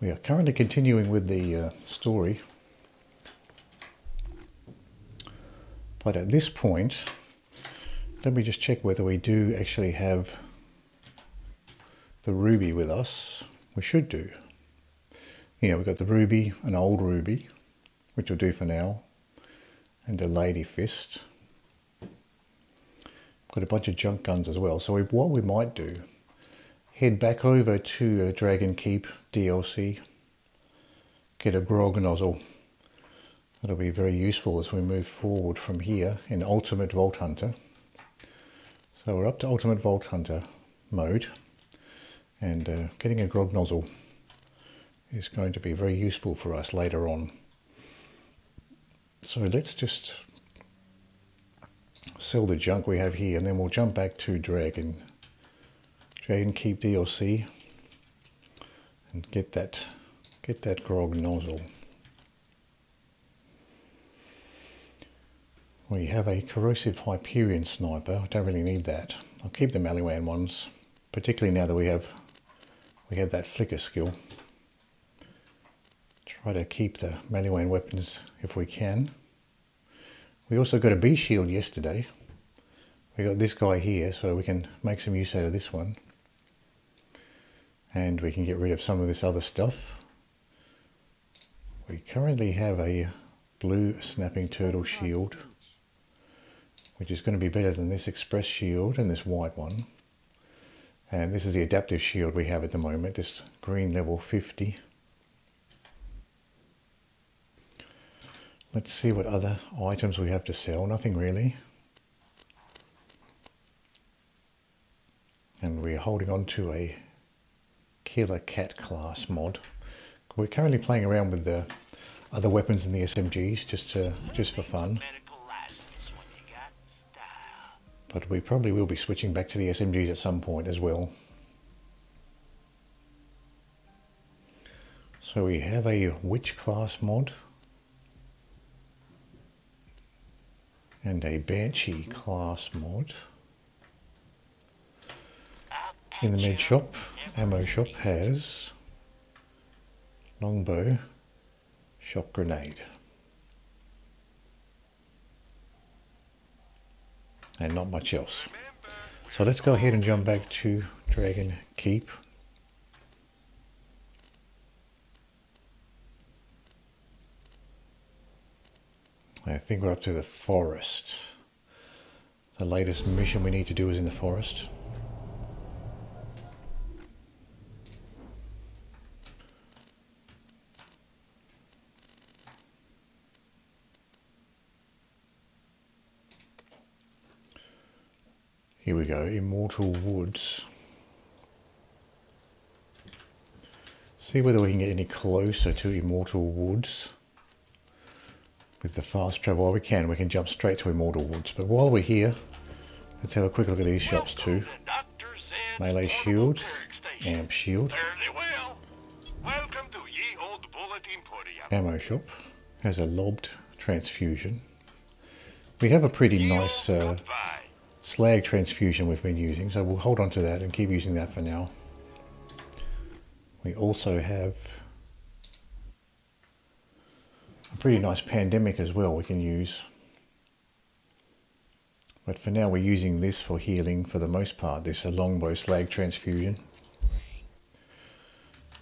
We are currently continuing with the story, but at this point, let me just check whether we do actually have the ruby with us. We should do. Yeah, we've got the ruby, an old ruby, which will do for now, and a lady fist. Got a bunch of junk guns as well. So what we might do, head back over to Dragon Keep DLC, get a Grog Nozzle. That'll be very useful as we move forward from here in Ultimate Vault Hunter. So we're up to Ultimate Vault Hunter mode, and getting a Grog Nozzle is going to be very useful for us later on. So let's just sell the junk we have here, and then we'll jump back to Dragon Keep DLC and get that Grog Nozzle. We have a corrosive Hyperion sniper. I don't really need that. I'll keep the Maliwan ones, particularly now that we have that flicker skill. Try to keep the Maliwan weapons if we can. We also got a B shield yesterday. We got this guy here, so we can make some use out of this one. And we can get rid of some of this other stuff. We currently have a blue snapping turtle shield, which is going to be better than this express shield and this white one. And this is the adaptive shield we have at the moment, this green level 50. Let's see what other items we have to sell. Nothing really. And we're holding on to a Killer Cat class mod. We're currently playing around with the other weapons in the SMGs just for fun. But we probably will be switching back to the SMGs at some point as well. So we have a Witch class mod and a Banshee class mod. In the med shop, ammo shop has longbow, shock grenade, and not much else. So let's go ahead and jump back to Dragon Keep. I think we're up to the forest. The latest mission we need to do is in the forest. Here we go, Immortal Woods. See whether we can get any closer to Immortal Woods. With the fast travel, we can jump straight to Immortal Woods. But while we're here, let's have a quick look at these shops too. Melee shield, amp shield. Ammo shop has a lobbed transfusion. We have a pretty nice slag transfusion we've been using, so we'll hold on to that and keep using that for now. We also have a pretty nice pandemic as well we can use. But for now we're using this for healing for the most part, this longbow slag transfusion.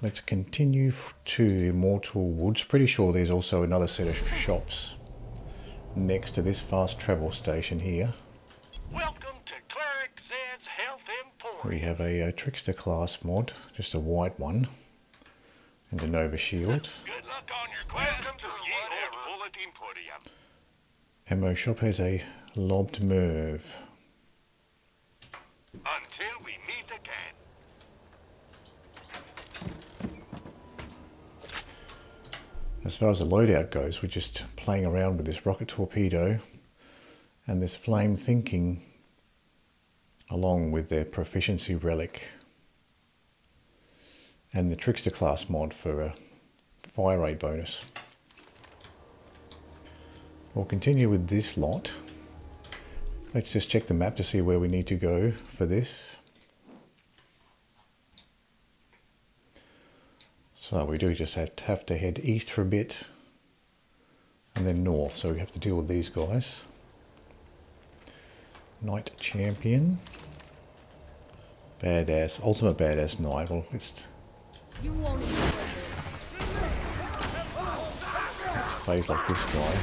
Let's continue to Immortal Woods. Pretty sure there's also another set of shops next to this fast travel station here. Welcome to Cleric Zed's Health Emporium. We have a Trickster class mod, just a white one, and a Nova shield. Good luck on your quest. Welcome to Ye Old Bullet Emporium. Ammo shop has a lobbed Merv. Until we meet again. As far as the loadout goes, we're just playing around with this rocket torpedo and this flame thinking, along with their proficiency relic and the Trickster class mod for a fire rate bonus. We'll continue with this lot. Let's just check the map to see where we need to go for this. So we do just have to head east for a bit and then north, so we have to deal with these guys. Knight Champion. Badass, ultimate badass knight. Well, You won't enjoy this. let's phase like this guy.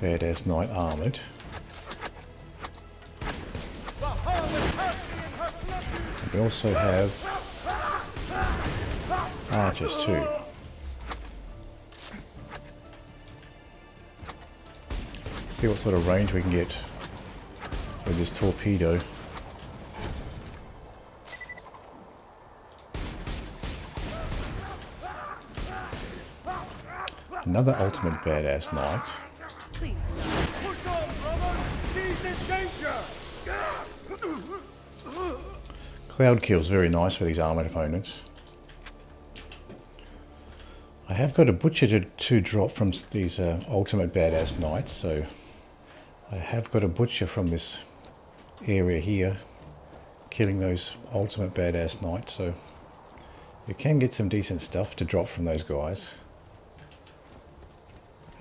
Badass knight armoured. And we also have archers too. See what sort of range we can get with this torpedo. Another ultimate badass knight. Please stop. Push on, brother! She's in danger! Cloud kill's very nice for these armoured opponents. I have got a butcher to drop from these ultimate badass knights, so I have got a butcher from this area here, killing those ultimate badass knights, so you can get some decent stuff to drop from those guys.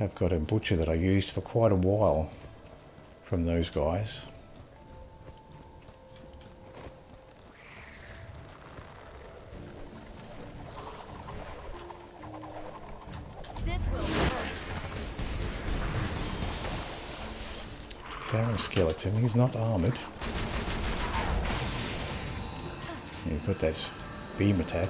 I've got a butcher that I used for quite a while from those guys. This will hurt. Towering skeleton, he's not armoured. He's got that beam attack.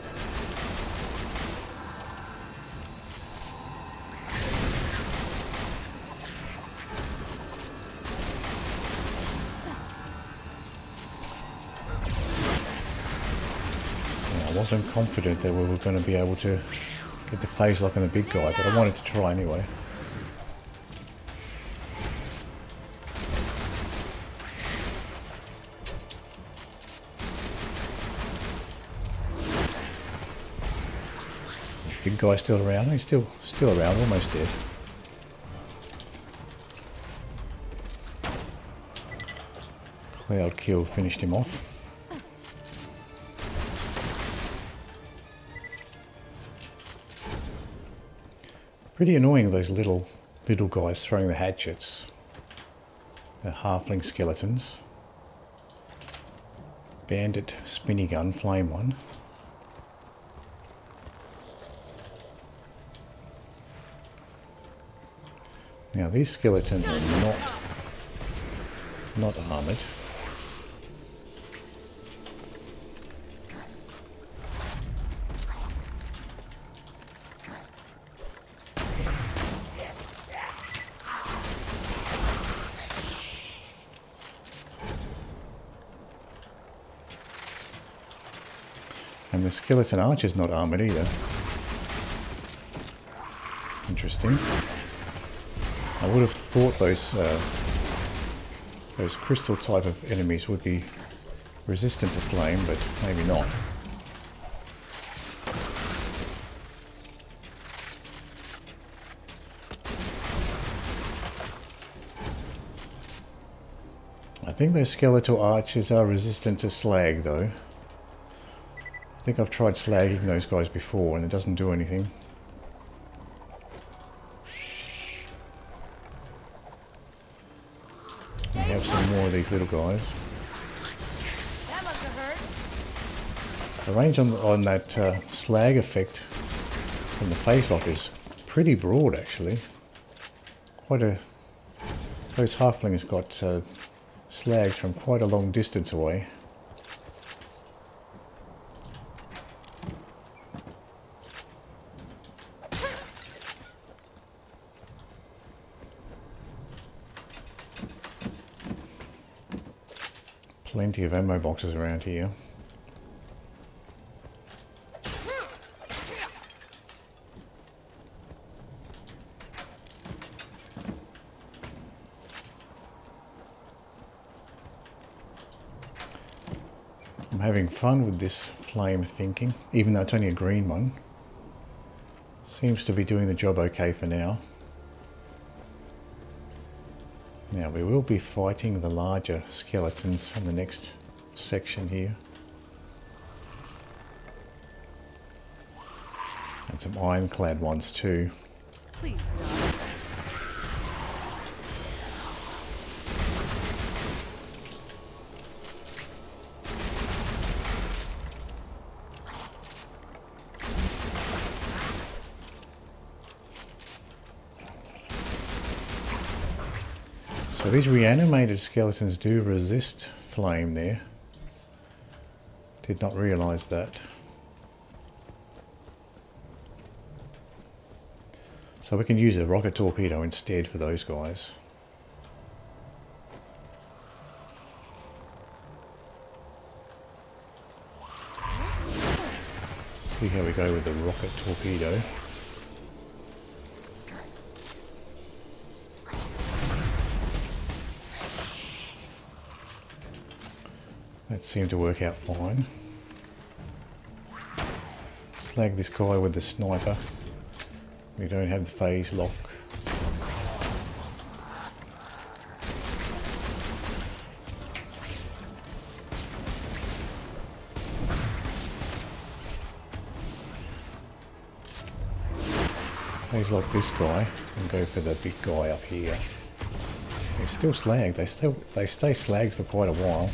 I wasn't confident that we were going to be able to get the phase lock on the big guy, but I wanted to try anyway. Big guy still around? He's still around, almost dead. Cloud kill finished him off. Pretty annoying, those little guys throwing the hatchets. The halfling skeletons. Bandit spinny gun, flame one. Now these skeletons are not armoured. And the skeleton archer's not armoured either. Interesting. I would have thought those crystal type of enemies would be resistant to flame, but maybe not. I think those skeletal archers are resistant to slag though. I think I've tried slagging those guys before and it doesn't do anything. We have some more of these little guys. That must have hurt. The range on that slag effect from the face lock is pretty broad actually. Those halflings got slagged from quite a long distance away. Plenty of ammo boxes around here. I'm having fun with this flame thinking, even though it's only a green one. Seems to be doing the job okay for now. Now we will be fighting the larger skeletons in the next section here. And some ironclad ones too. Please stop. So these reanimated skeletons do resist flame there. Did not realise that. So we can use a rocket torpedo instead for those guys. See how we go with the rocket torpedo. That seemed to work out fine. Slag this guy with the sniper. We don't have the phase lock. Phase lock this guy and go for the big guy up here. They're still slagged. They stay slagged for quite a while.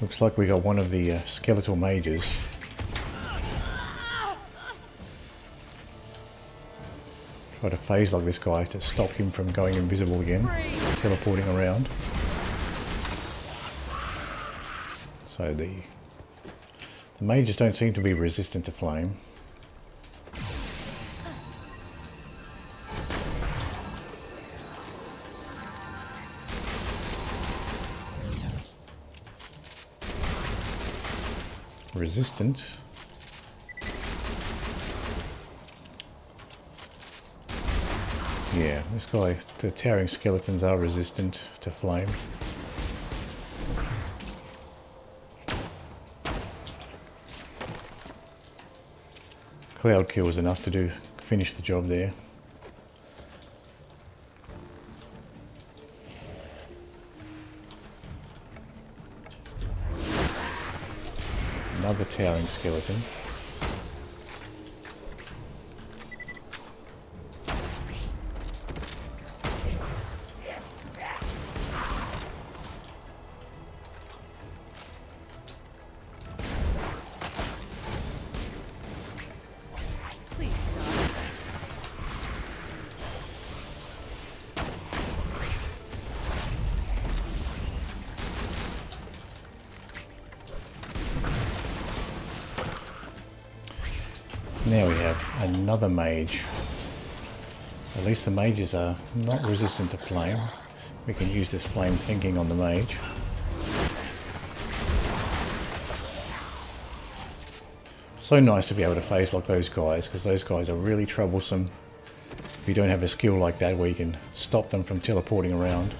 Looks like we got one of the skeletal mages. Try to phase lock this guy to stop him from going invisible again, teleporting around. So the mages don't seem to be resistant to flame. Resistant. Yeah, this guy, the towering skeletons are resistant to flame. Cloud kill was enough to finish the job there. Another towering skeleton. Please stop. Now we have another mage. At least the mages are not resistant to flame. We can use this flame thinking on the mage. So nice to be able to phase lock those guys, because those guys are really troublesome if you don't have a skill like that where you can stop them from teleporting around.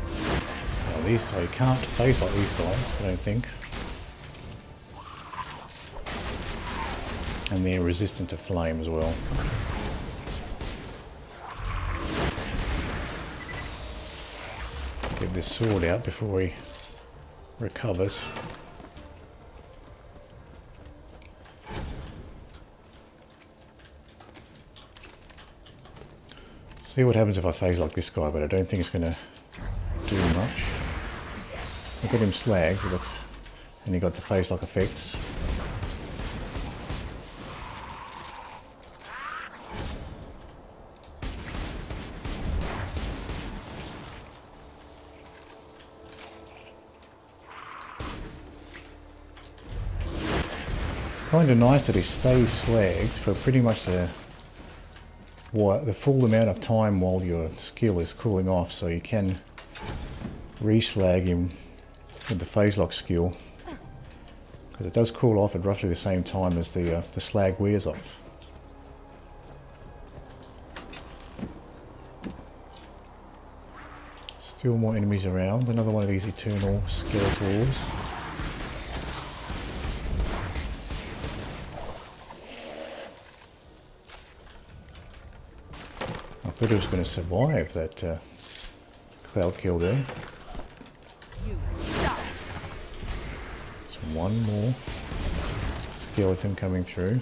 Now these, I can't phase lock these guys, I don't think. And they're resistant to flame as well. Get this sword out before he recovers. See what happens if I phase lock this guy, but I don't think it's going to do much. I got him slagged, but and he got the phase lock effects. Kind of nice that he stays slagged for pretty much the full amount of time while your skill is cooling off, so you can re-slag him with the phase lock skill, because it does cool off at roughly the same time as the slag wears off. Still more enemies around. Another one of these eternal skeletors. I thought it was going to survive that cloud kill there. So one more skeleton coming through.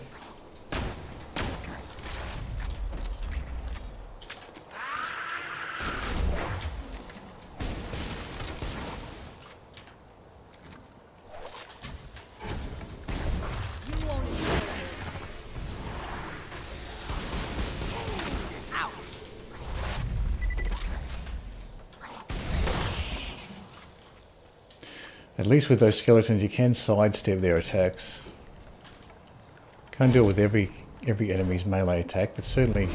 At least with those skeletons you can sidestep their attacks. Can't deal with every enemy's melee attack, but certainly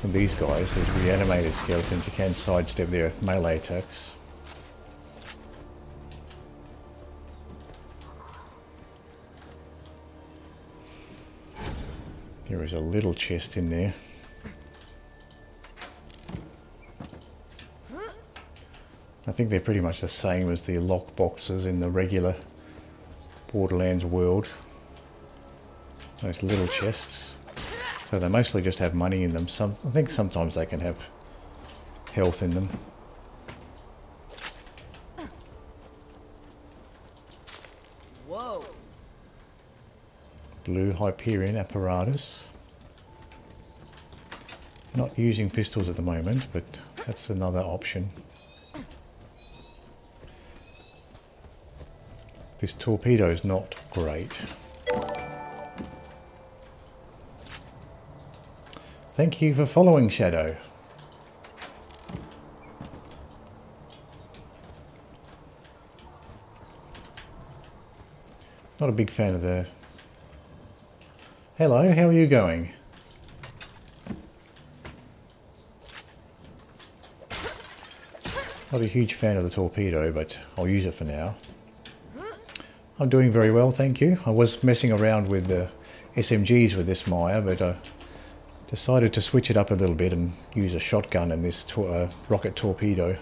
with these guys, these reanimated skeletons, you can sidestep their melee attacks. There is a little chest in there. I think they're pretty much the same as the lock boxes in the regular Borderlands world. Those little chests. So they mostly just have money in them. I think sometimes they can have health in them. Whoa. Blue Hyperion apparatus. Not using pistols at the moment, but that's another option. This torpedo is not great. Thank you for following, Shadow. Not a big fan of the... Hello, how are you going? Not a huge fan of the torpedo, but I'll use it for now. I'm doing very well, thank you. I was messing around with the SMGs with this Maya, but I decided to switch it up a little bit and use a shotgun in this rocket torpedo.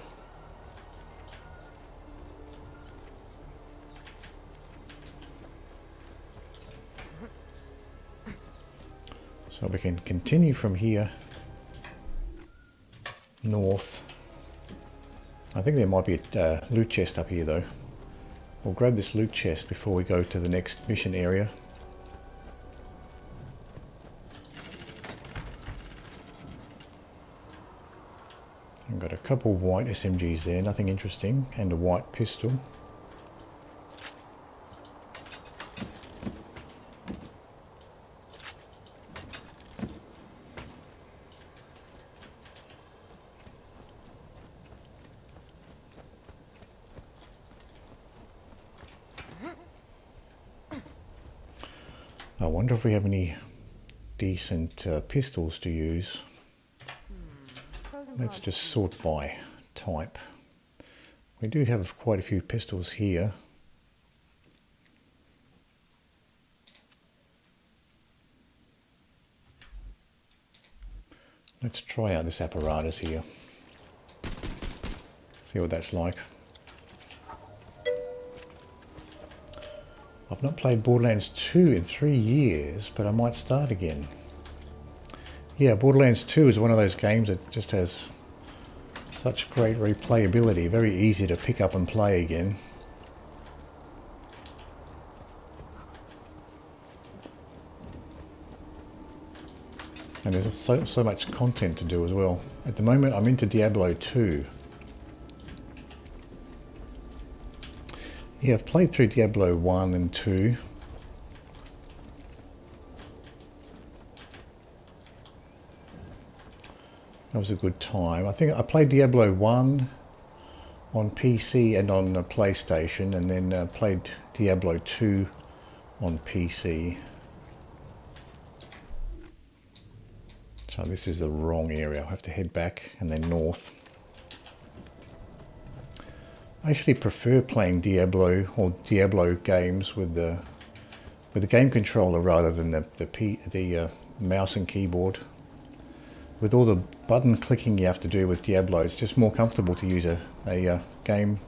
So we can continue from here north. I think there might be a loot chest up here though. We'll grab this loot chest before we go to the next mission area. I've got a couple white SMGs there, nothing interesting, and a white pistol. I wonder if we have any decent pistols to use. Let's just sort by type. We do have quite a few pistols here. Let's try out this apparatus here. See what that's like. I've not played Borderlands 2 in 3 years, but I might start again. Yeah, Borderlands 2 is one of those games that just has such great replayability, very easy to pick up and play again. And there's so much content to do as well. At the moment I'm into Diablo 2. Yeah, I've played through Diablo 1 and 2. That was a good time. I think I played Diablo 1 on PC and on PlayStation, and then played Diablo 2 on PC. So this is the wrong area. I'll have to head back and then north. I actually prefer playing Diablo or Diablo games with the game controller rather than the mouse and keyboard. with all the button clicking you have to do with Diablo, it's just more comfortable to use a game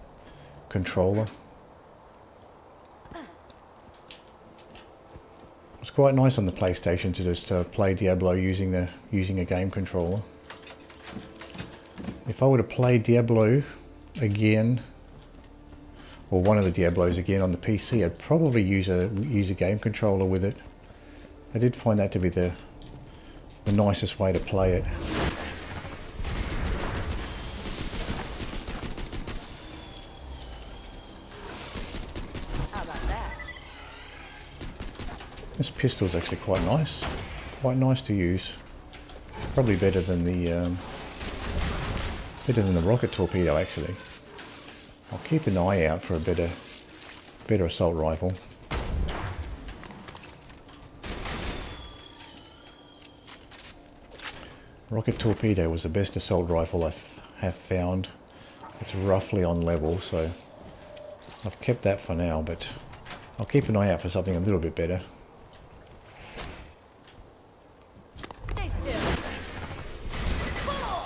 controller. It's quite nice on the PlayStation to just play Diablo using a game controller. If I were to play Diablo again, or one of the Diablos again on the PC, I'd probably use a game controller with it. I did find that to be the nicest way to play it. How about that? This pistol is actually quite nice to use. Probably better than the rocket torpedo actually. I'll keep an eye out for a better assault rifle. Rocket torpedo was the best assault rifle I have found. It's roughly on level, so I've kept that for now, but I'll keep an eye out for something a little bit better. Stay still. Cool.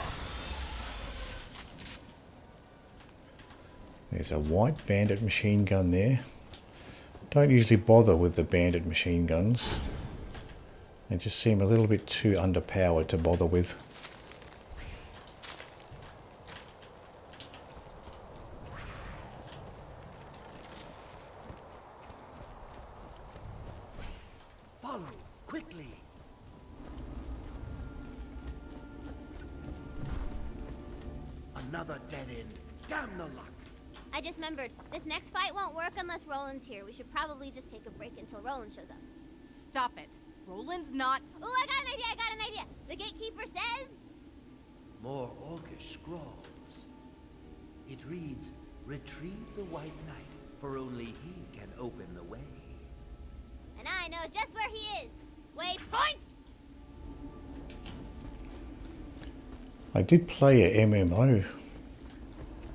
There's a white bandit machine gun there. Don't usually bother with the bandit machine guns. They just seem a little bit too underpowered to bother with. Follow, quickly. Another dead end. Damn the luck. I just remembered, this next fight won't work unless Roland's here. We should probably just take a break until Roland shows up. Stop it. Roland's not. Oh, I got an idea. The gatekeeper says... More orcish scrolls. It reads, "Retrieve the White Knight, for only he can open the way." And I know just where he is. Waypoint! I did play a MMO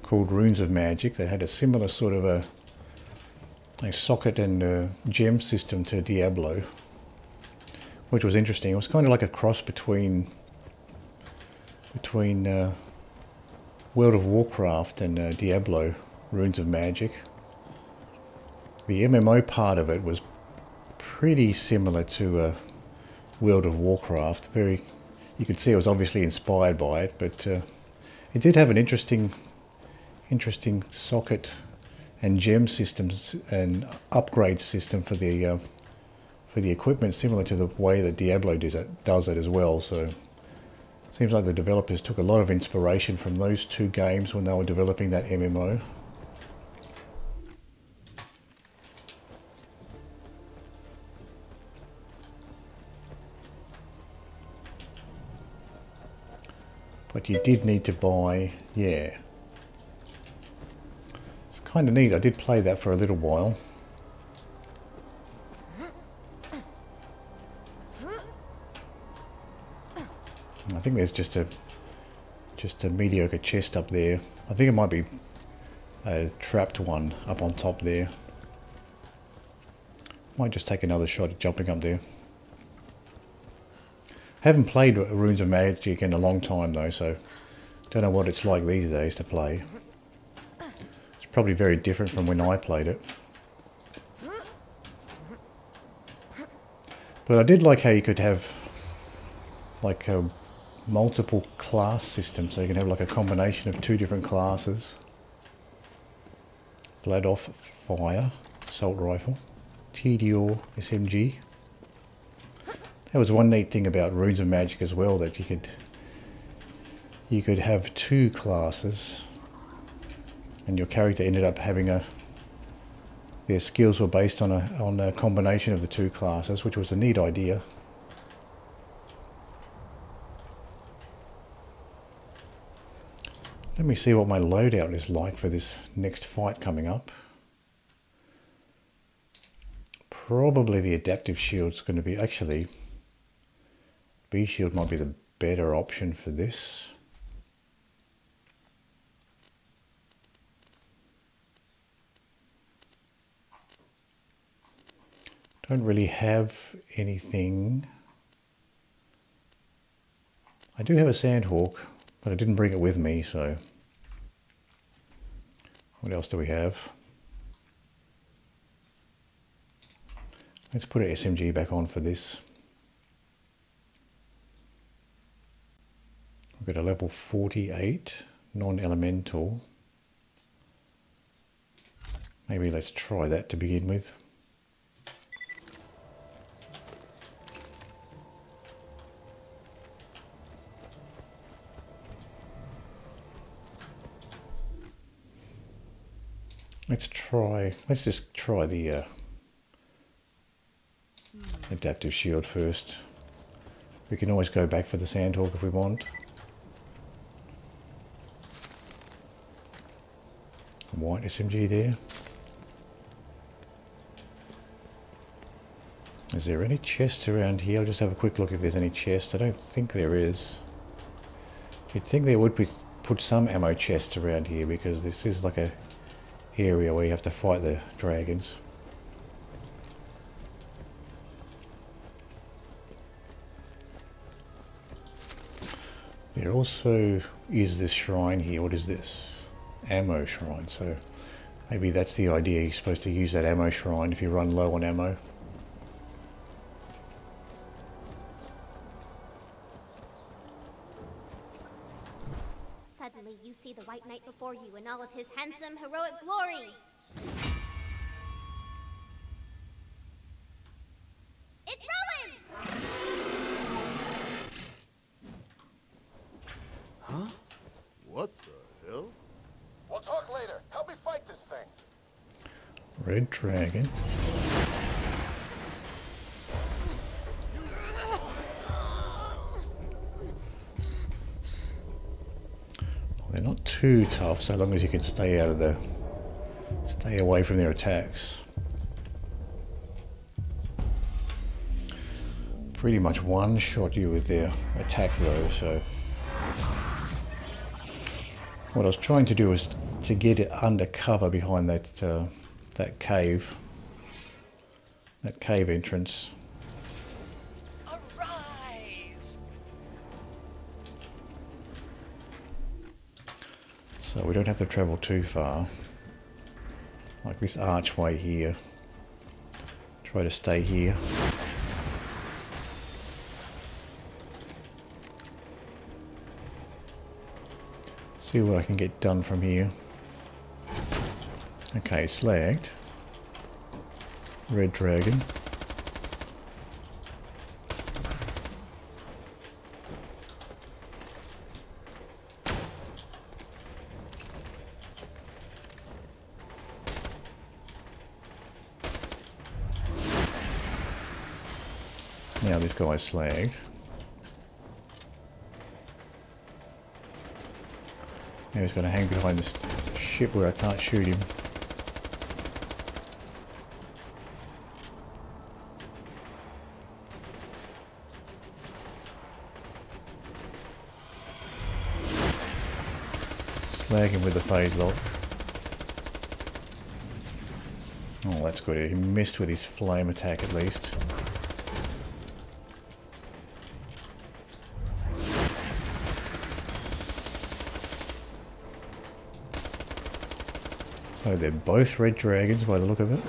called Runes of Magic that had a similar sort of a socket and gem system to Diablo, which was interesting. It was kind of like a cross between World of Warcraft and Diablo, Runes of Magic. The MMO part of it was pretty similar to World of Warcraft. You could see it was obviously inspired by it, but it did have an interesting socket and gem systems and upgrade system for the equipment, similar to the way that Diablo does it as well. So it seems like the developers took a lot of inspiration from those two games when they were developing that MMO. But you did need to buy, yeah. It's kind of neat. I did play that for a little while. I think there's just a mediocre chest up there. I think it might be a trapped one up on top there. Might just take another shot at jumping up there. Haven't played Runes of Magic in a long time though, so don't know what it's like these days to play. It's probably very different from when I played it. But I did like how you could have like a multiple class system, so you can have like a combination of two different classes. Blood off fire, assault rifle, TDO SMG. That was one neat thing about Runes of Magic as well, that you could have two classes, and your character ended up having their skills were based on a combination of the two classes, which was a neat idea. Let me see what my loadout is like for this next fight coming up. Probably the adaptive shield's going to be, actually, B shield might be the better option for this. Don't really have anything. I do have a Sandhawk, but I didn't bring it with me, so... What else do we have? Let's put an SMG back on for this. We've got a level 48 non-elemental. Maybe let's try that to begin with. Let's just try the adaptive shield first. We can always go back for the Sandhawk if we want. White SMG there. Is there any chests around here? I'll just have a quick look if there's any chests. I don't think there is. You'd think there would be put some ammo chests around here because this is like a area where you have to fight the dragons. There also is this shrine here. What is this? Ammo shrine. So maybe that's the idea. You're supposed to use that ammo shrine if you run low on ammo. Suddenly you see the White Knight before you in all of his handsome, heroic glory. It's Roland! Huh? What the hell? We'll talk later. Help me fight this thing. Red dragon. They're not too tough, so long as you can stay away from their attacks. Pretty much one-shot you with their attack though, so... What I was trying to do was to get it under cover behind that cave entrance. So we don't have to travel too far. Like this archway here. Try to stay here. See what I can get done from here. Okay, slagged. Red dragon. Now this guy's slagged. Now he's going to hang behind this ship where I can't shoot him. Slag him with the phase lock. Oh, that's good. He missed with his flame attack at least. So they're both red dragons by the look of it.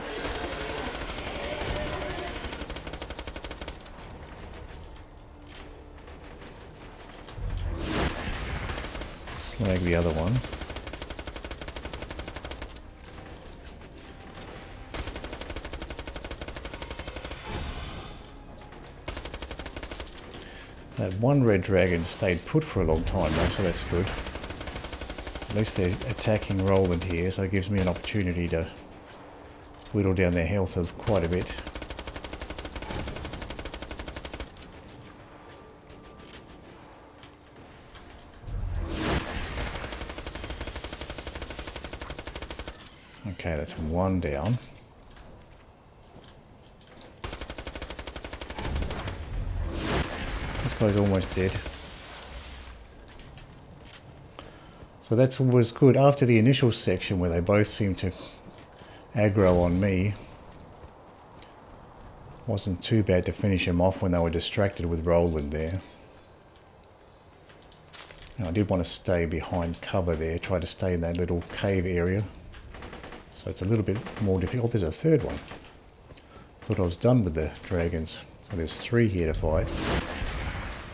Slag the other one. That one red dragon stayed put for a long time though, so that's good. At least they're attacking Roland here, so it gives me an opportunity to whittle down their health quite a bit. Okay, that's one down. This guy's almost dead. So that was good. After the initial section where they both seemed to aggro on me, wasn't too bad to finish him off when they were distracted with Roland there. Now I did want to stay behind cover there, try to stay in that little cave area. So it's a little bit more difficult. There's a third one. Thought I was done with the dragons. So there's 3 here to fight.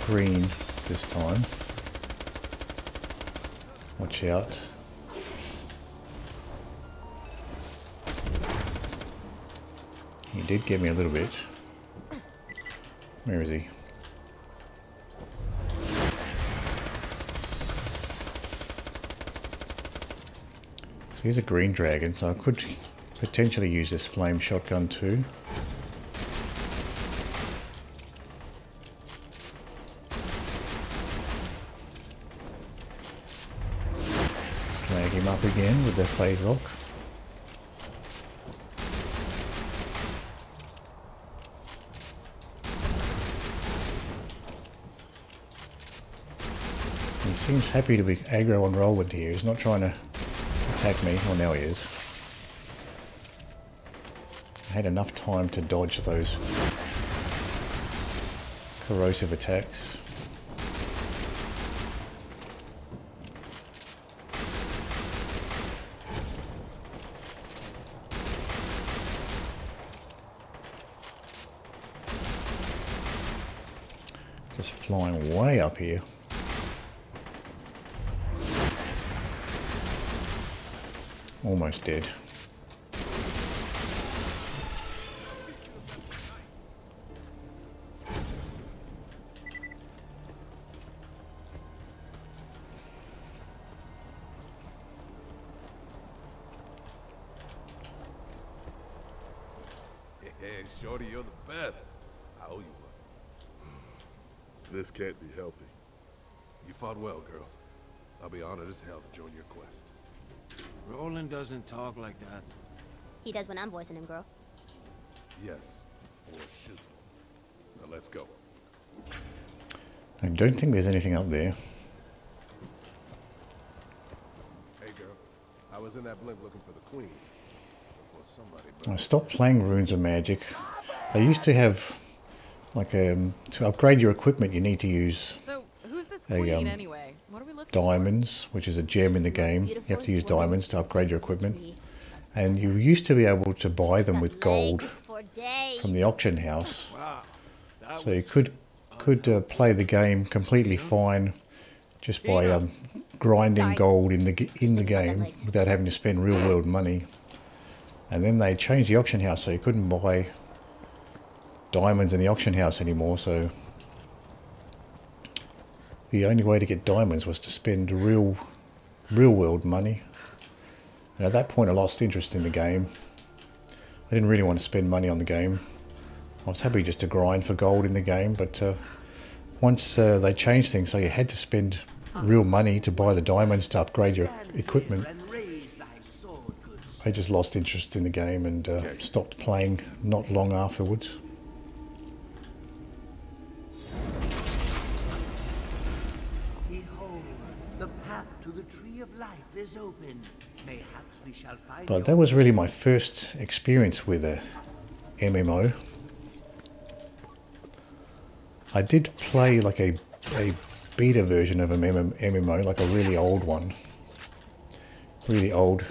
Green this time. Watch out. He did get me a little bit. Where is he? So here's a green dragon, so I could potentially use this flame shotgun too. Slag him up again with the phase lock. He seems happy to be aggro on Roland here. He's not trying to attack me. Well, now he is. I had enough time to dodge those corrosive attacks. Just flying way up here. Almost dead. Hey, Shorty, you're the best. I owe you one. This can't be healthy. You fought well, girl. I'll be honored as hell to join your quest. Roland doesn't talk like that. He does when I'm voicing him, girl. Yes, for shizzle. Now let's go. I don't think there's anything up there. Hey, girl. I was in that blimp looking for the queen. Before somebody... I stopped playing Runes of Magic. They used to have, like, to upgrade your equipment you need to use So, who's this queen anyway? What are we looking diamonds, which is a gem in the game. You have to use diamonds to upgrade your equipment. And you used to be able to buy them with gold from the auction house. Wow. So you could play the game completely fine just by grinding gold in the game without having to spend real world money. And then they changed the auction house so you couldn't buy diamonds in the auction house anymore. So the only way to get diamonds was to spend real world money. And at that point I lost interest in the game. I didn't really want to spend money on the game. I was happy just to grind for gold in the game, but once they changed things so you had to spend real money to buy the diamonds to upgrade your equipment, I just lost interest in the game and stopped playing not long afterwards. Behold, the path to the tree of life is open. Mayhaps we shall find. But that was really my first experience with a MMO. I did play like a beta version of an MMO, like a really old one. Really old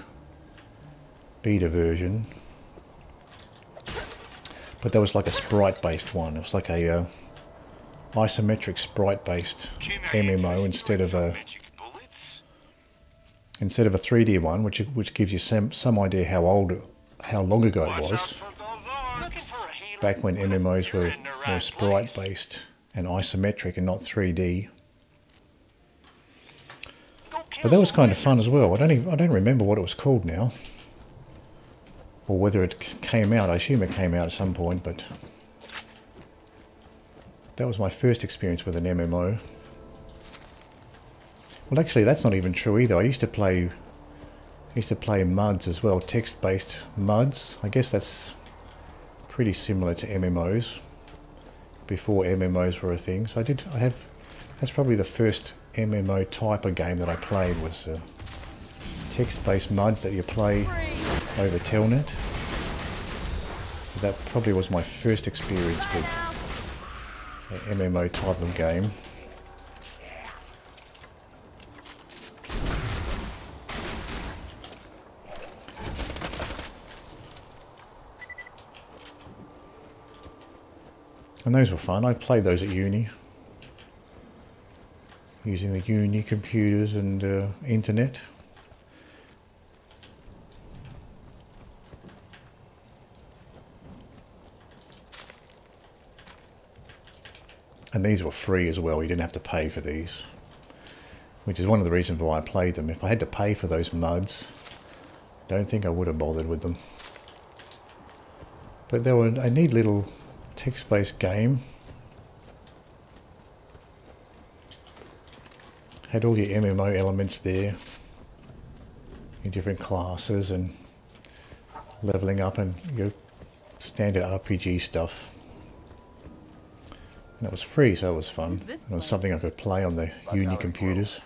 beta version. But that was like a sprite-based one. It was like a isometric sprite-based MMO instead of a 3D one, which gives you some idea how long ago it was. Back when MMOs were sprite-based and isometric and not 3D. But that was kind of fun as well. I don't remember what it was called now, or whether it came out. I assume it came out at some point, but that was my first experience with an MMO. Well, actually, that's not even true either. I used to play MUDs as well, text-based MUDs. I guess that's pretty similar to MMOs before MMOs were a thing. So that's probably the first MMO type of game that I played, was text-based MUDs that you play over Telnet. So that probably was my first experience with an MMO type of game. And those were fun. I played those at uni, using the uni computers and internet. And these were free as well, you didn't have to pay for these, which is one of the reasons why I played them. If I had to pay for those muds, I don't think I would have bothered with them. But they were a neat little text-based game. Had all your MMO elements there, your different classes and leveling up and your standard RPG stuff. And it was free, so it was fun. It was something I could play on the uni computers.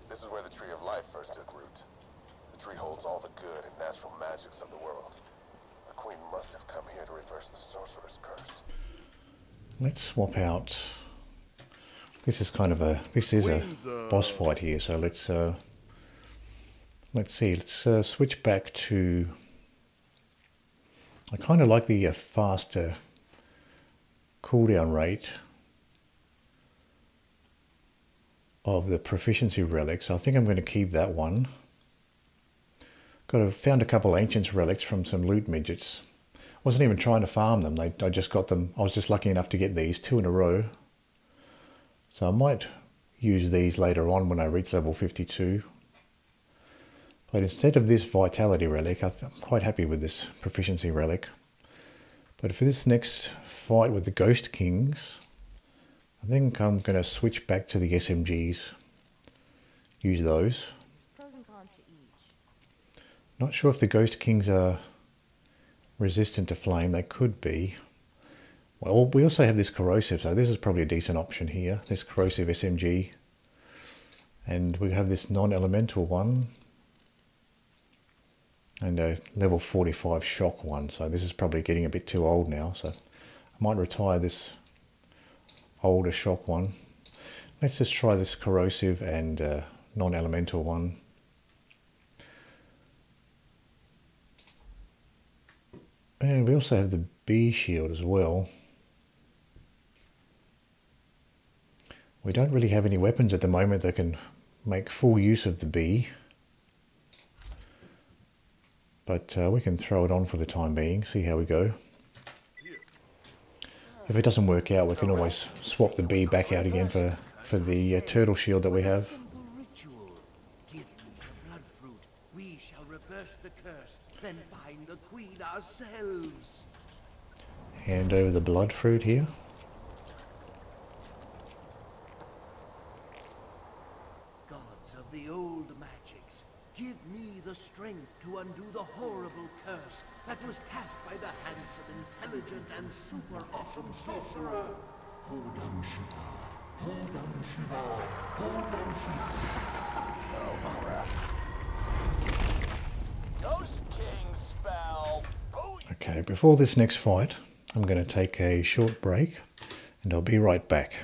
This is where the Tree of Life first took root. The tree holds all the good and natural magics of the world. The Queen must have come here to reverse the sorcerer's curse. Let's swap out. This is kind of a boss fight here, so let's see. Let's switch back to. I kind of like the faster cooldown rate of the proficiency relics. I think I'm going to keep that one. Found a couple ancient relics from some loot midgets. Wasn't even trying to farm them. I just got them. I was just lucky enough to get these 2 in a row. So I might use these later on when I reach level 52. But instead of this vitality relic, I'm quite happy with this proficiency relic. But for this next fight with the Ghost Kings, I think I'm going to switch back to the SMGs. Use those. Pros and cons to each. Not sure if the Ghost Kings are resistant to flame. They could be. Well, we also have this corrosive, so this is probably a decent option here. This corrosive SMG. And we have this non-elemental one. And a level 45 shock one. So this is probably getting a bit too old now. So I might retire this older shock one. Let's just try this corrosive and non-elemental one. And we also have the bee shield as well. We don't really have any weapons at the moment that can make full use of the bee. But we can throw it on for the time being, see how we go. If it doesn't work out, we can always swap the bee back out again for the turtle shield that we have. Ritual. Give me the blood fruit. We shall reverse the curse, then find the queen ourselves. Hand over the blood fruit here. Gods of the old magics, give me the strength to undo the horrible curse that was cast by the hands of intelligent and super awesome sorcerer. Oh crap. Ghost King spell. Okay, before this next fight, I'm going to take a short break and I'll be right back.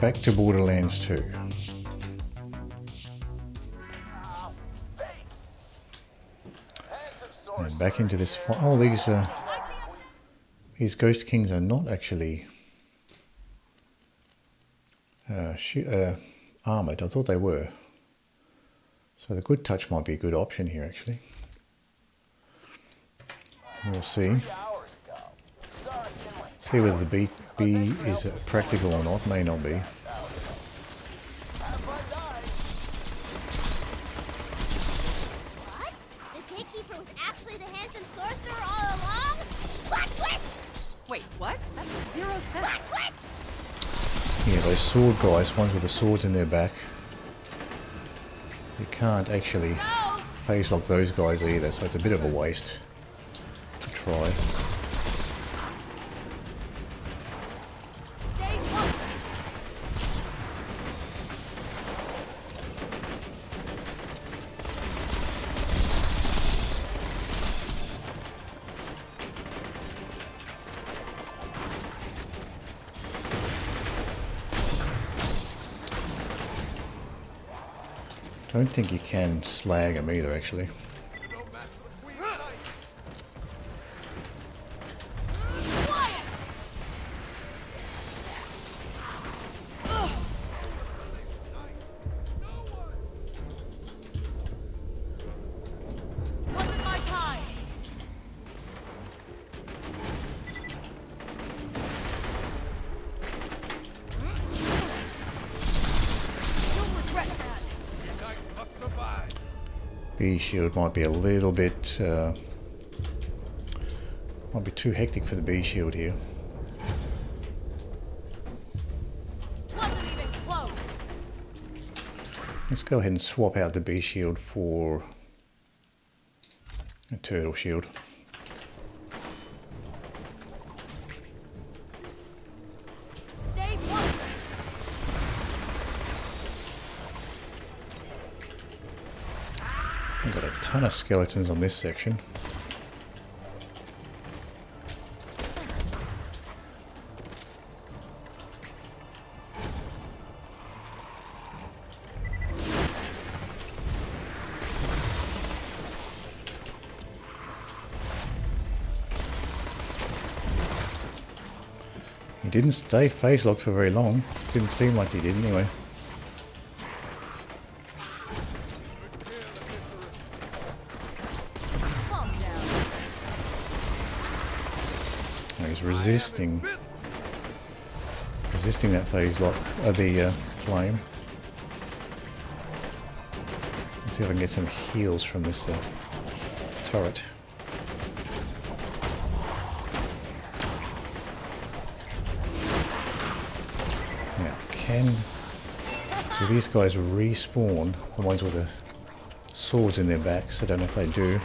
Back to Borderlands 2. And back into this fight. Oh, these Ghost Kings are not actually armoured. I thought they were. So the good touch might be a good option here, actually. We'll see. See whether the B is practical or not. May not be. What? The gatekeeper was actually the handsome sorcerer all along? Plot twist! Wait, what? That makes 0 sense. Plot twist! Yeah, those sword guys, ones with the swords in their back. You can't actually phase lock those guys either, so it's a bit of a waste to try. I don't think you can slag them either, actually. B shield might be a little bit, might be too hectic for the B shield here. Wasn't even close. Let's go ahead and swap out the B shield for a turtle shield. Stay put. I've got a ton of skeletons on this section. He didn't stay phase locked for very long. Didn't seem like he did anyway. Calm down. Oh, he's resisting that phase lock, the flame. Let's see if I can get some heals from this turret. Now, do these guys respawn? The ones with the swords in their backs? I don't know if they do.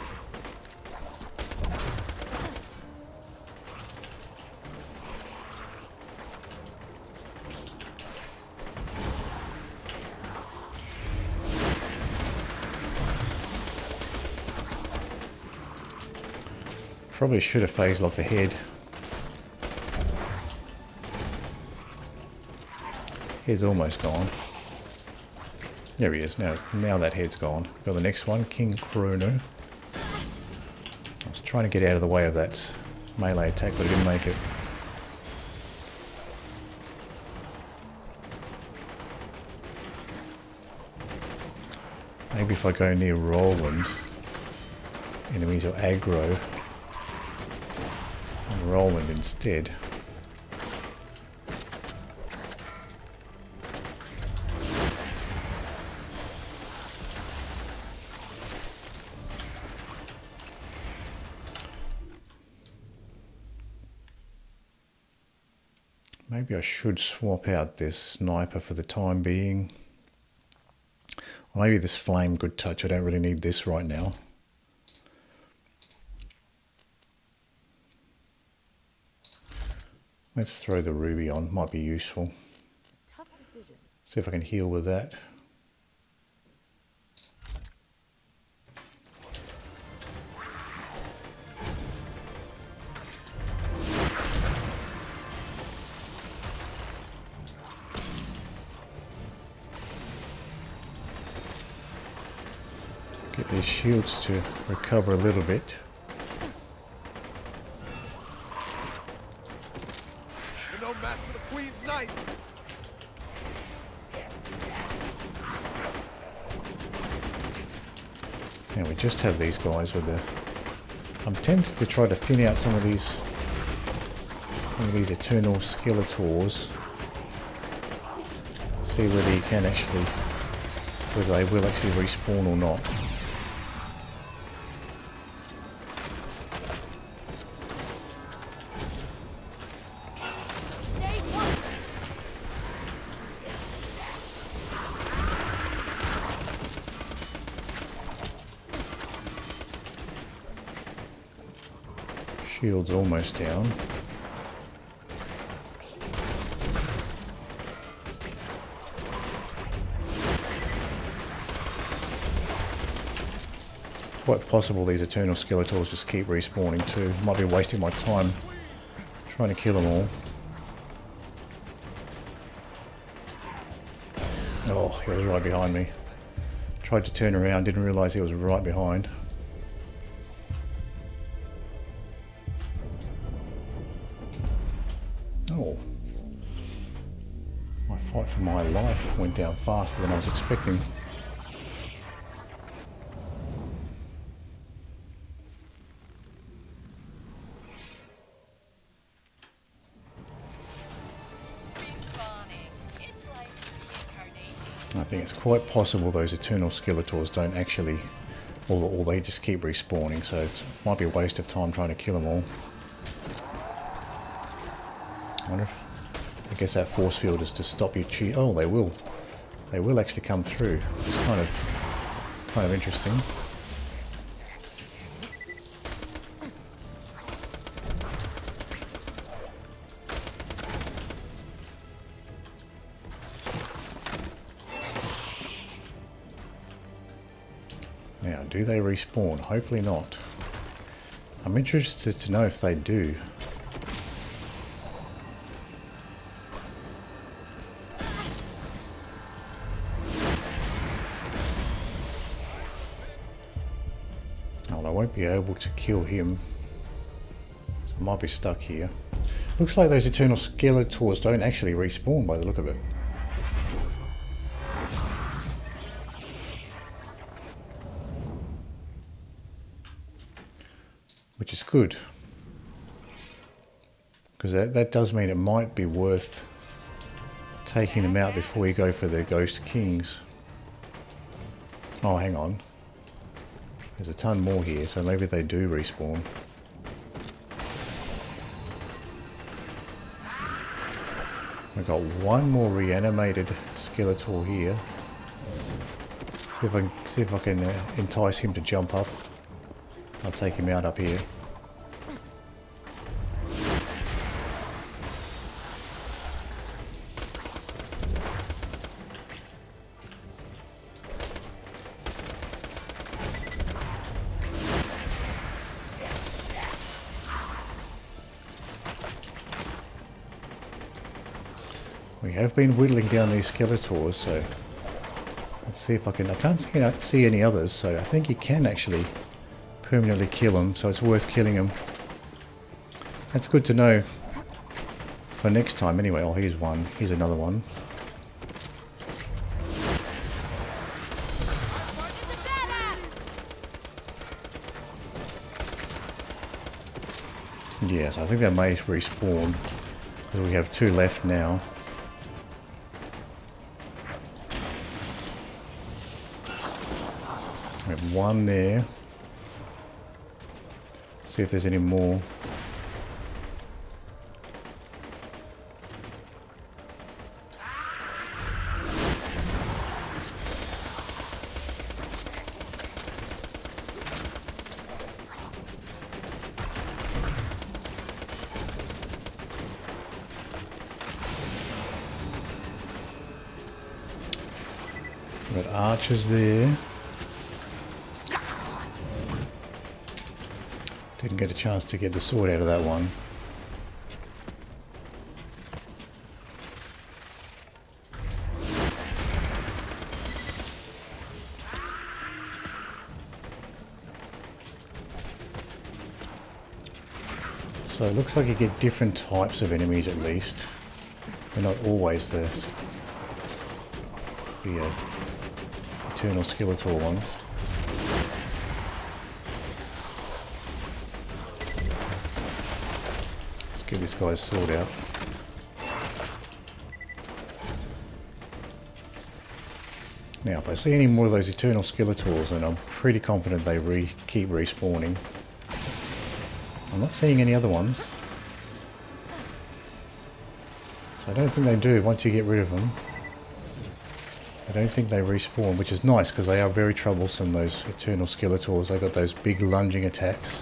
Probably should have phase locked the head. Head's almost gone. There he is. Now that head's gone. Got the next one, King Chrono. I was trying to get out of the way of that melee attack, but I didn't make it. Maybe if I go near Roland, enemies will aggro on Roland instead. Maybe I should swap out this sniper for the time being. Or maybe this flame good touch. I don't really need this right now. Let's throw the ruby on. Might be useful. Tough decision. See if I can heal with that. Get these shields to recover a little bit. You're no match for the Queen's knight. Now we just have these guys with the... I'm tempted to try to thin out some of these eternal skeletors. See whether you can actually, whether they will actually respawn or not. Shield's almost down. Quite possible these eternal skeletors just keep respawning too. Might be wasting my time trying to kill them all. Oh, he was right behind me. Tried to turn around, didn't realise he was right behind. Oh, my fight for my life went down faster than I was expecting. I think it's quite possible those eternal skeletors don't actually, or they just keep respawning, so it might be a waste of time trying to kill them all. I wonder if, I guess that force field is to stop you oh, they will actually come through. It's kind of interesting. Now, do they respawn? Hopefully not. I'm interested to know if they do. Well, I won't be able to kill him, so I might be stuck here. Looks like those eternal skeletors don't actually respawn by the look of it. Which is good. Because that does mean it might be worth taking them out before you go for the Ghost Kings. Oh, hang on. There's a ton more here, so maybe they do respawn. We've got one more reanimated Skeletor here. See if I can entice him to jump up. I'll take him out up here. We have been whittling down these Skeletors, so let's see if I can. I can't see any others, so I think you can actually permanently kill them, so it's worth killing them. That's good to know for next time anyway. Oh, here's one. Here's another one. Yes, I think they may respawn because we have two left now. We have one there. See if there's any more. We've got archers there. Didn't get a chance to get the sword out of that one. So it looks like you get different types of enemies at least. They're not always the eternal Skeletor ones. Get this guy's sword out. Now, if I see any more of those eternal Skeletors, then I'm pretty confident they keep respawning. I'm not seeing any other ones. So I don't think they do once you get rid of them. I don't think they respawn, which is nice because they are very troublesome, those eternal Skeletors. They've got those big lunging attacks.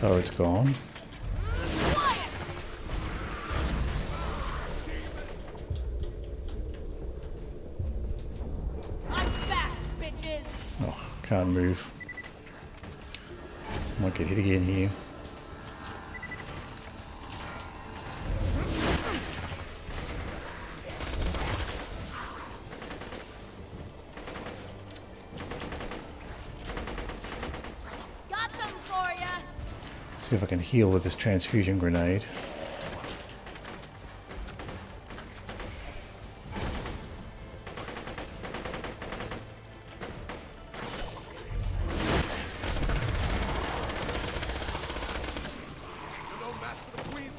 Turret's gone. Oh, can't move. Might get hit again here. See if I can heal with this transfusion grenade. No match for the Queen's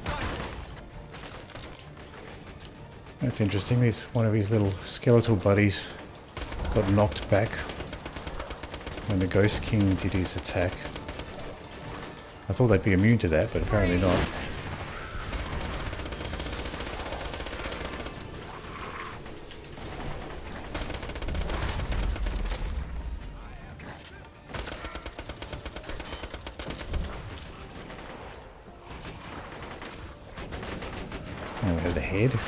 That's interesting. One of his little skeletal buddies got knocked back when the Ghost King did his attack. I thought they'd be immune to that, but apparently not. Now we have the head.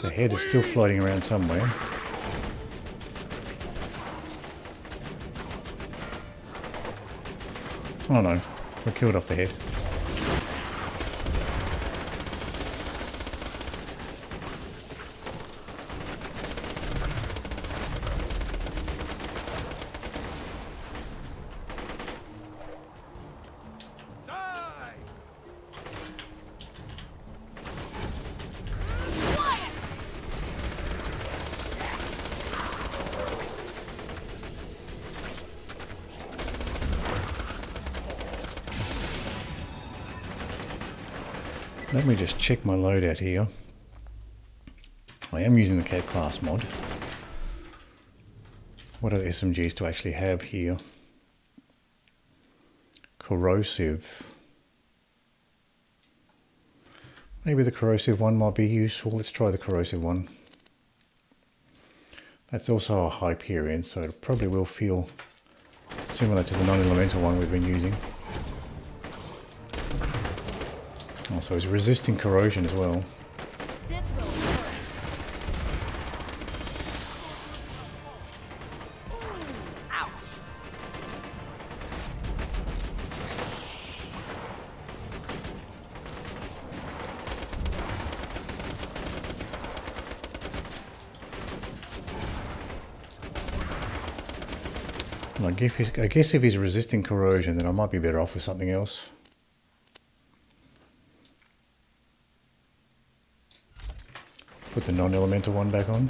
The head is still floating around somewhere. Oh no, we killed off the head. Let me just check my loadout here. I am using the cat class mod. What other SMGs do I actually have here? Corrosive. Maybe the corrosive one might be useful. Let's try the corrosive one. That's also a Hyperion, so it probably will feel similar to the non-elemental one we've been using. So it's resisting corrosion as well. This will hurt. Ouch. I guess if he's resisting corrosion, then I might be better off with something else. Put the non-elemental one back on.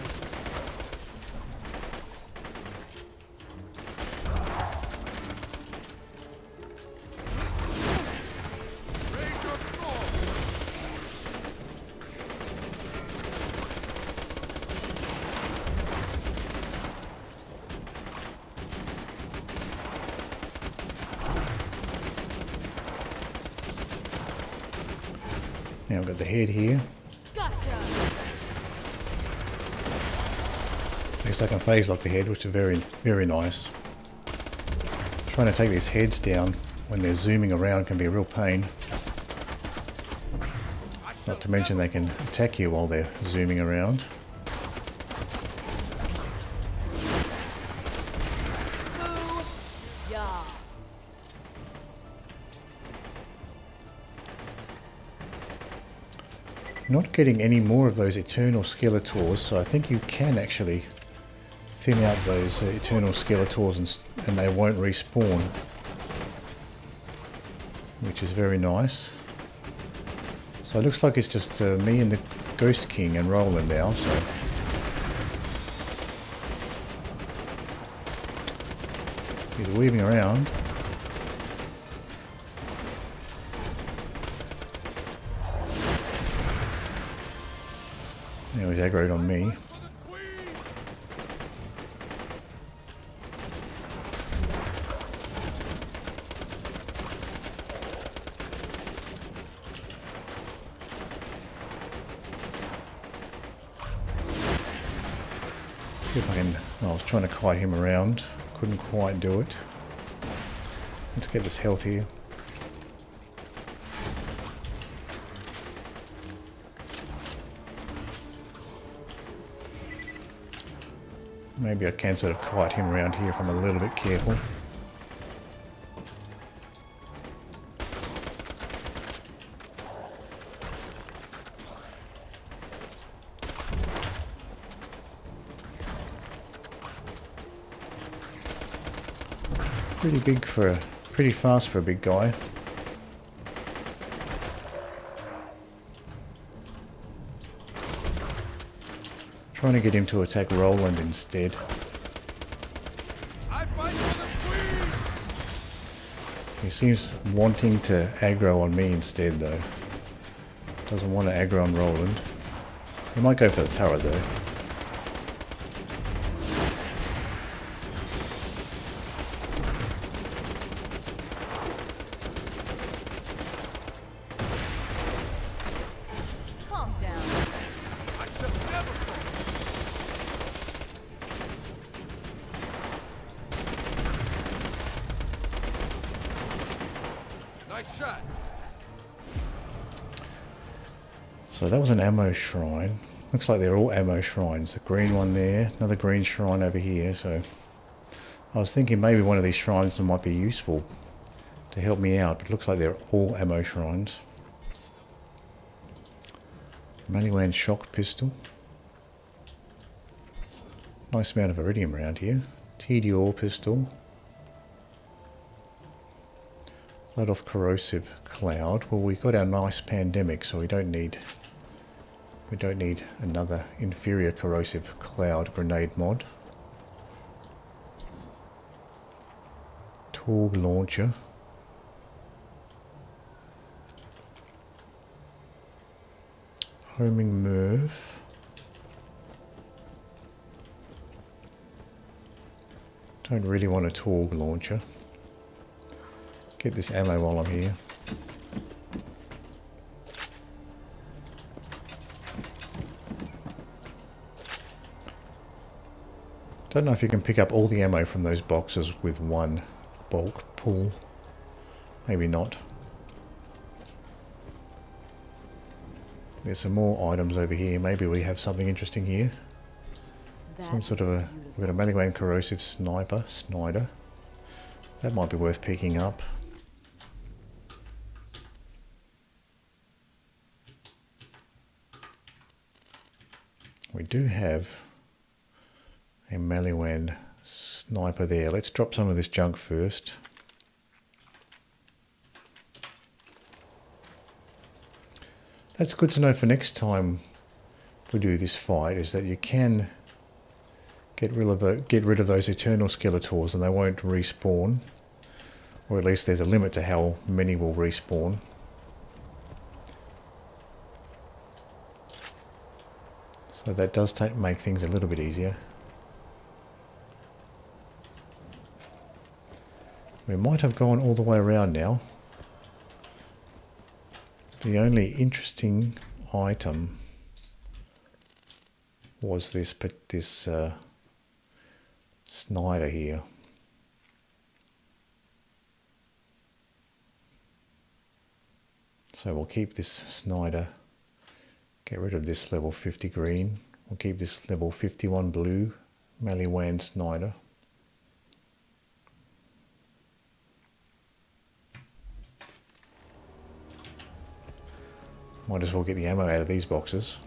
Now we've got the head here. Gotcha. I guess I can phase lock the head, which is very, very nice. Trying to take these heads down when they're zooming around can be a real pain. Not to mention they can attack you while they're zooming around. Yeah. Not getting any more of those eternal skeletors, so I think you can actually thin out those eternal skeletors and they won't respawn, which is very nice. So it looks like it's just me and the Ghost King and Roland now. So he's weaving around. Now he's aggroed on me. See if I can. I was trying to kite him around, couldn't quite do it. Let's get this health here. Maybe I can sort of kite him around here if I'm a little bit careful. Pretty big for pretty fast for a big guy. Trying to get him to attack Roland instead. I fight for the queen! He seems wanting to aggro on me instead though. Doesn't want to aggro on Roland. He might go for the turret though. Calm down. I shall never fall! Nice shot! So that was an ammo shrine. Looks like they're all ammo shrines. The green one there, another green shrine over here. So I was thinking maybe one of these shrines might be useful to help me out, but it looks like they're all ammo shrines. Maliwan shock pistol. Nice amount of iridium around here. Detour pistol. Let off corrosive cloud. Well, we got our nice pandemic, so we don't need another inferior corrosive cloud grenade mod. Torg launcher. Homing Merv. Don't really want a Torg launcher. Get this ammo while I'm here. Don't know if you can pick up all the ammo from those boxes with one bulk pull. Maybe not. There's some more items over here. Maybe we have something interesting here. Some sort of a... We've got a Maliwan corrosive snider. That might be worth picking up. We do have a Maliwan sniper there. Let's drop some of this junk first. That's good to know for next time we do this fight, is that you can get rid of those eternal skeletors and they won't respawn. Or at least there's a limit to how many will respawn. So that does make things a little bit easier. We might have gone all the way around now. The only interesting item was this snider here. So we'll keep this snider. Get rid of this level 50 green. We'll keep this level 51 blue Maliwan snider. Might as well get the ammo out of these boxes.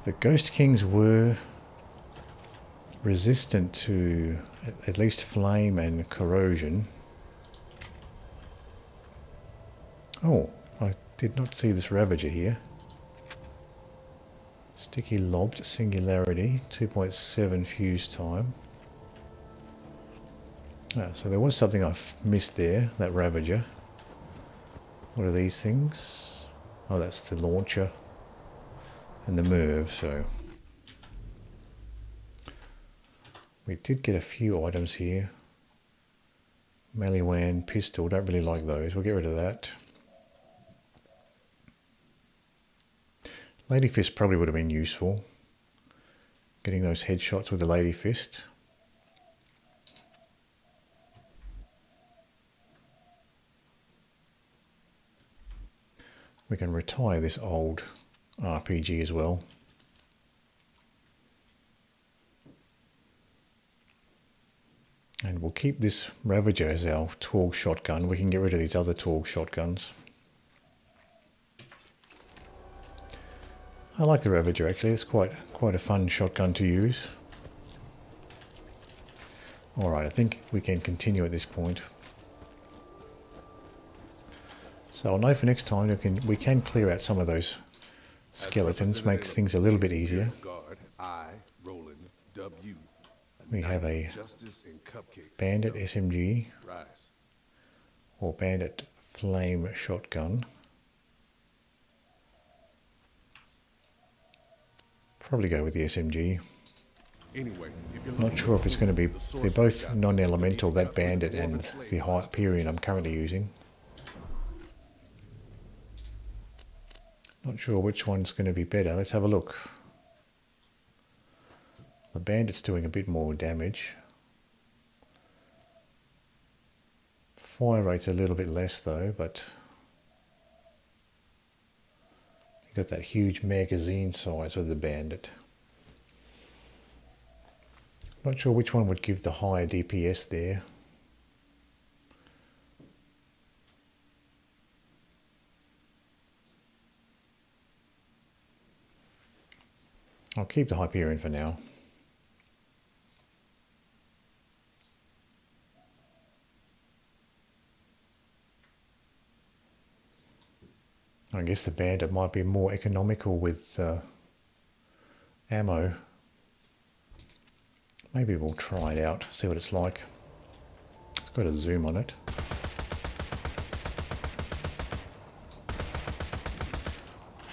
The Ghost Kings were resistant to at least flame and corrosion. Oh, I did not see this Ravager here. Sticky lobbed singularity, 2.7 fuse time. So there was something I've missed there, that Ravager. What are these things? Oh, that's the launcher and the Merv, so we did get a few items here. Maliwan pistol, don't really like those, we'll get rid of that. Lady Fist probably would have been useful, getting those headshots with the Lady Fist. We can retire this old RPG as well. And we'll keep this Ravager as our Torg shotgun. We can get rid of these other Torg shotguns. I like the Ravager actually, it's quite a fun shotgun to use. Alright, I think we can continue at this point. So I'll know for next time we can clear out some of those skeletons, makes things a little bit easier. Guard, I, Roland, W. We have a Justice and cupcakes. Bandit SMG Rise. or Bandit Flame Shotgun. Probably go with the SMG. Anyway, if you're Not sure if it's going to be, they're both non-elemental, that Bandit and the Hyperion I'm currently using. Not sure which one's going to be better. Let's have a look. The Bandit's doing a bit more damage. Fire rate's a little bit less though, but you got that huge magazine size with the Bandit. Not sure which one would give the higher DPS there. I'll keep the Hyperion for now. I guess the Bandit might be more economical with ammo. Maybe we'll try it out, see what it's like. It's got a zoom on it.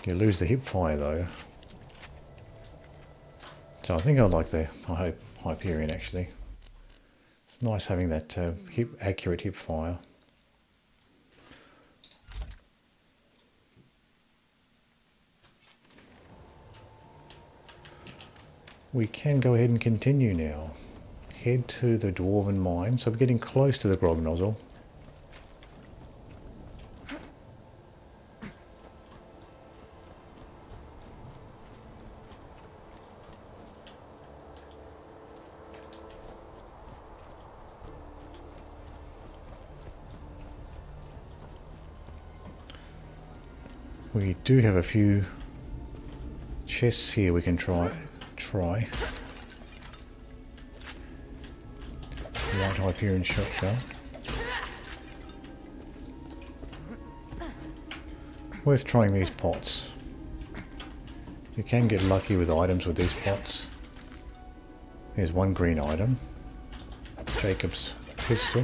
You lose the hip fire though. So I think I like the Hyperion actually. It's nice having that accurate hip fire. We can go ahead and continue now. Head to the Dwarven Mine. So we're getting close to the Grog Nozzle. We do have a few chests here we can try. Light Hyperion shotgun. Worth trying these pots. You can get lucky with items with these pots. There's one green item. Jacob's pistol.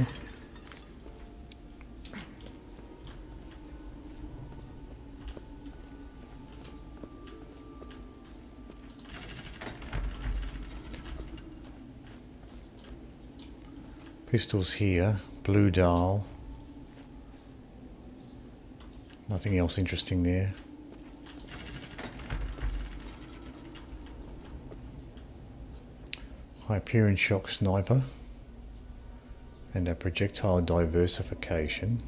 Pistols here, blue dial. Nothing else interesting there. Hyperion shock sniper and a projectile diversification.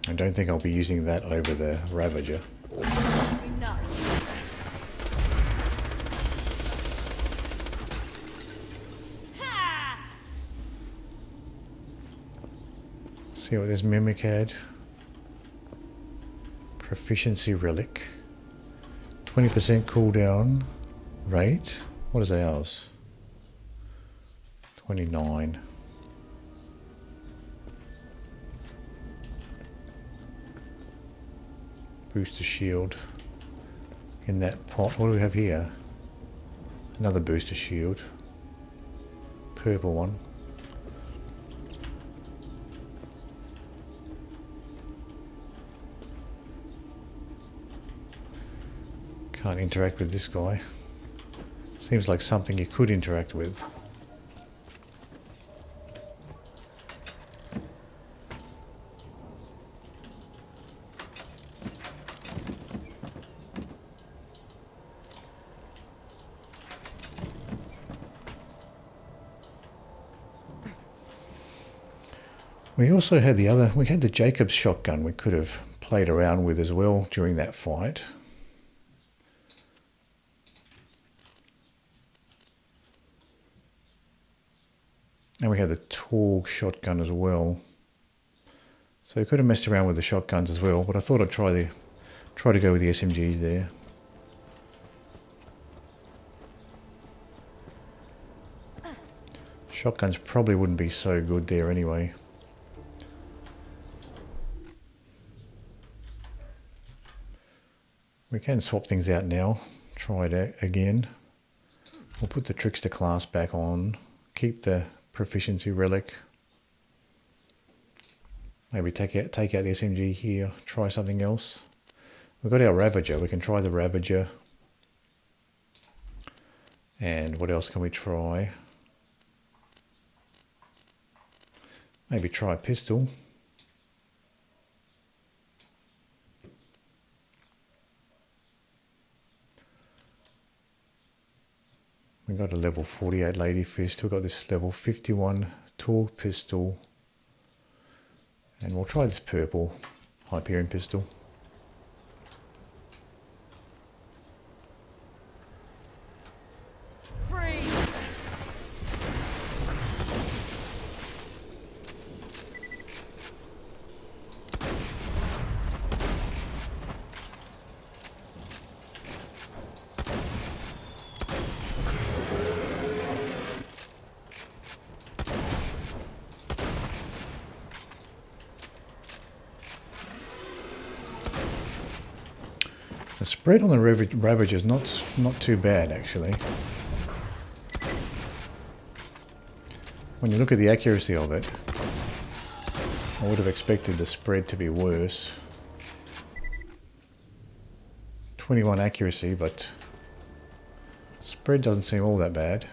I don't think I'll be using that over the Ravager. Enough. See what this Mimic had. Proficiency relic. 20% cooldown rate. What is ours? 29. Booster shield. In that pot. What do we have here? Another booster shield. Purple one. Can't interact with this guy. Seems like something you could interact with. We also had we had the Jacob's shotgun we could have played around with as well during that fight. And we had the Torg shotgun as well. So we could have messed around with the shotguns as well, but I thought I'd try to go with the SMGs there. Shotguns probably wouldn't be so good there anyway. We can swap things out now. Try it again. We'll put the Trickster class back on. Keep the proficiency relic. Maybe take out the SMG here. Try something else. We've got our Ravager. We can try the Ravager. And what else can we try? Maybe try a pistol. We've got a level 48 Lady Fist. We've got this level 51 Tall Pistol. And we'll try this purple Hyperion pistol. Free. The spread on the Ravager is not too bad actually. When you look at the accuracy of it, I would have expected the spread to be worse. 21 accuracy, but spread doesn't seem all that bad.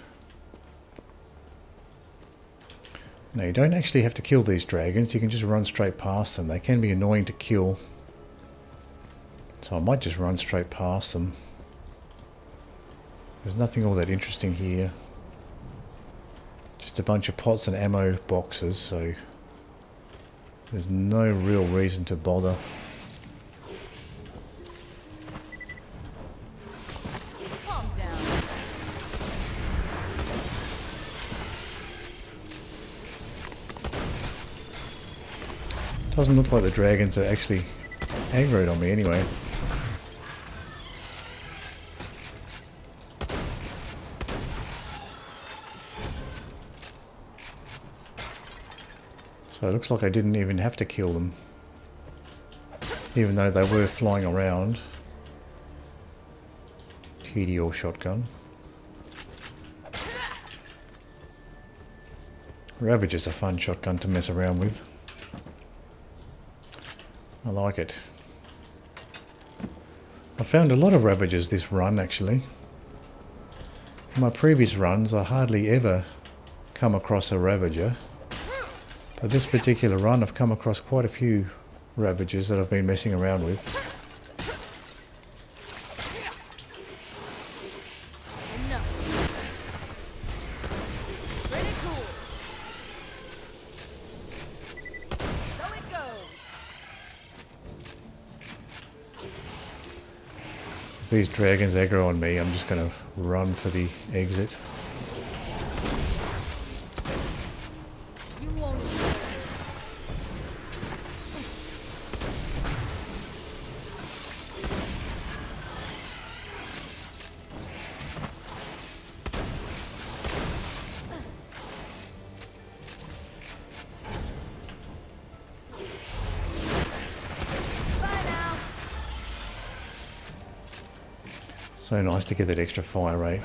Now you don't actually have to kill these dragons, you can just run straight past them. They can be annoying to kill. So I might just run straight past them. There's nothing all that interesting here. Just a bunch of pots and ammo boxes, so there's no real reason to bother. Calm down. Doesn't look like the dragons are actually aggroed on me anyway. So it looks like I didn't even have to kill them, even though they were flying around. TD or shotgun. Ravager's a fun shotgun to mess around with. I like it. I found a lot of Ravagers this run actually. In my previous runs I hardly ever come across a Ravager. But this particular run I've come across quite a few Ravagers that I've been messing around with. Enough. Pretty cool. So it goes. If these dragons aggro on me, I'm just going to run for the exit. You won't enjoy this. Bye now. So nice to get that extra fire rate.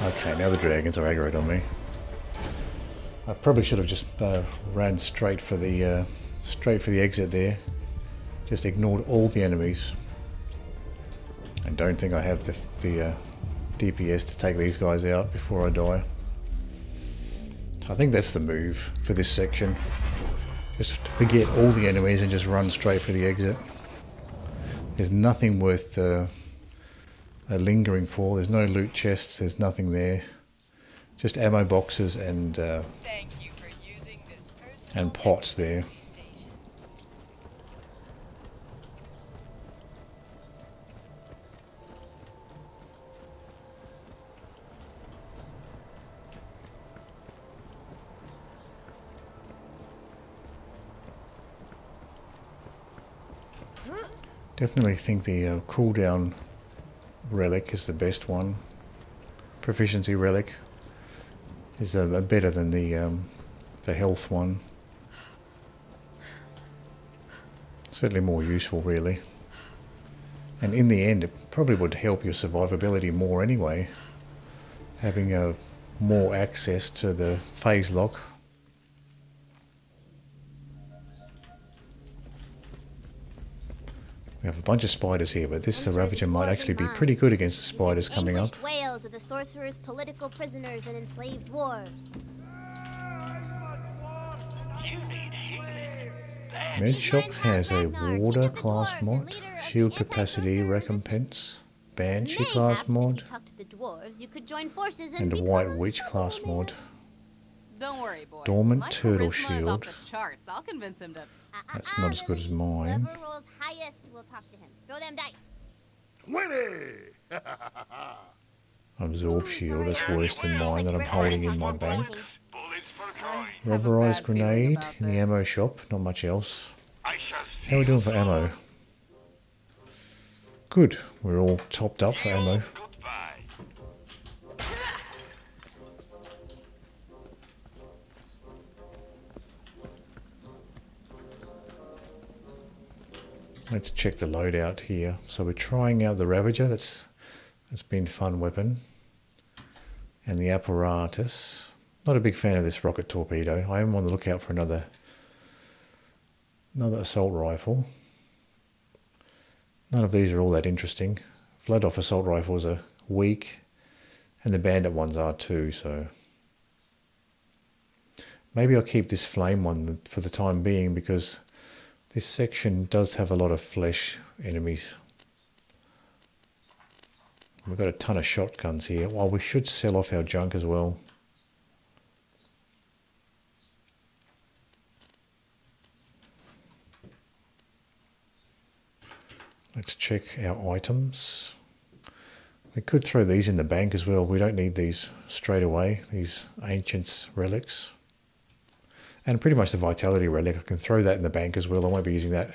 Okay, now the dragons are aggroed on me. I probably should have just ran straight for the exit there. Just ignored all the enemies. I don't think I have the DPS to take these guys out before I die. I think that's the move for this section. Just forget all the enemies and just run straight for the exit. There's nothing worth lingering for. There's no loot chests, there's nothing there. Just ammo boxes and pots there. Definitely think the cooldown relic is the best one. Proficiency relic is better than the health one. Certainly more useful, really. And in the end, it probably would help your survivability more anyway, having more access to the phase lock. We have a bunch of spiders here, but this Ravager might actually be pretty good against the spiders coming up. Anguished wails of the sorcerer's political prisoners and enslaved dwarves. Medshop has a Warder class mod, shield capacity recompense, Banshee class mod, and a White Witch class mod. Don't worry, boys. Dormant My Turtle charisma is Shield. off the charts. I'll convince him to. That's not as good as mine. Whoever rolls highest will talk to him. Throw them dice. 20! Absorb shield, that's worse than mine that I'm holding in my bank. Bullets for I have a Rubberized bad feeling grenade about in the this. ammo shop, not much else. I shall see How are we doing for ammo? Good, we're all topped up for ammo. Goodbye. Let's check the loadout here. So we're trying out the Ravager, that's been a fun weapon. And the apparatus. Not a big fan of this rocket torpedo. I am on the lookout for another assault rifle. None of these are all that interesting. Flood off assault rifles are weak, and the bandit ones are too, so maybe I'll keep this flame one for the time being, because this section does have a lot of flesh enemies. We've got a ton of shotguns here. Well, we should sell off our junk as well. Let's check our items. We could throw these in the bank as well. We don't need these straight away, these ancients relics. And pretty much the vitality relic. I can throw that in the bank as well. I won't be using that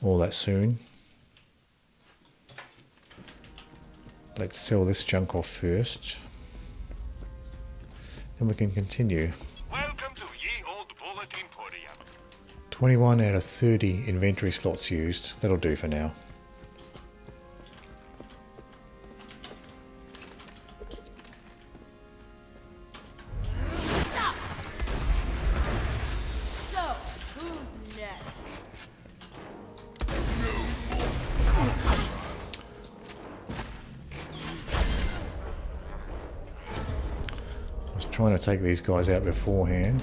all that soon. Let's sell this junk off first. Then we can continue. Welcome to Ye Old Bullet Emporium. 21 out of 30 inventory slots used. That'll do for now. So, who's next? I was trying to take these guys out beforehand.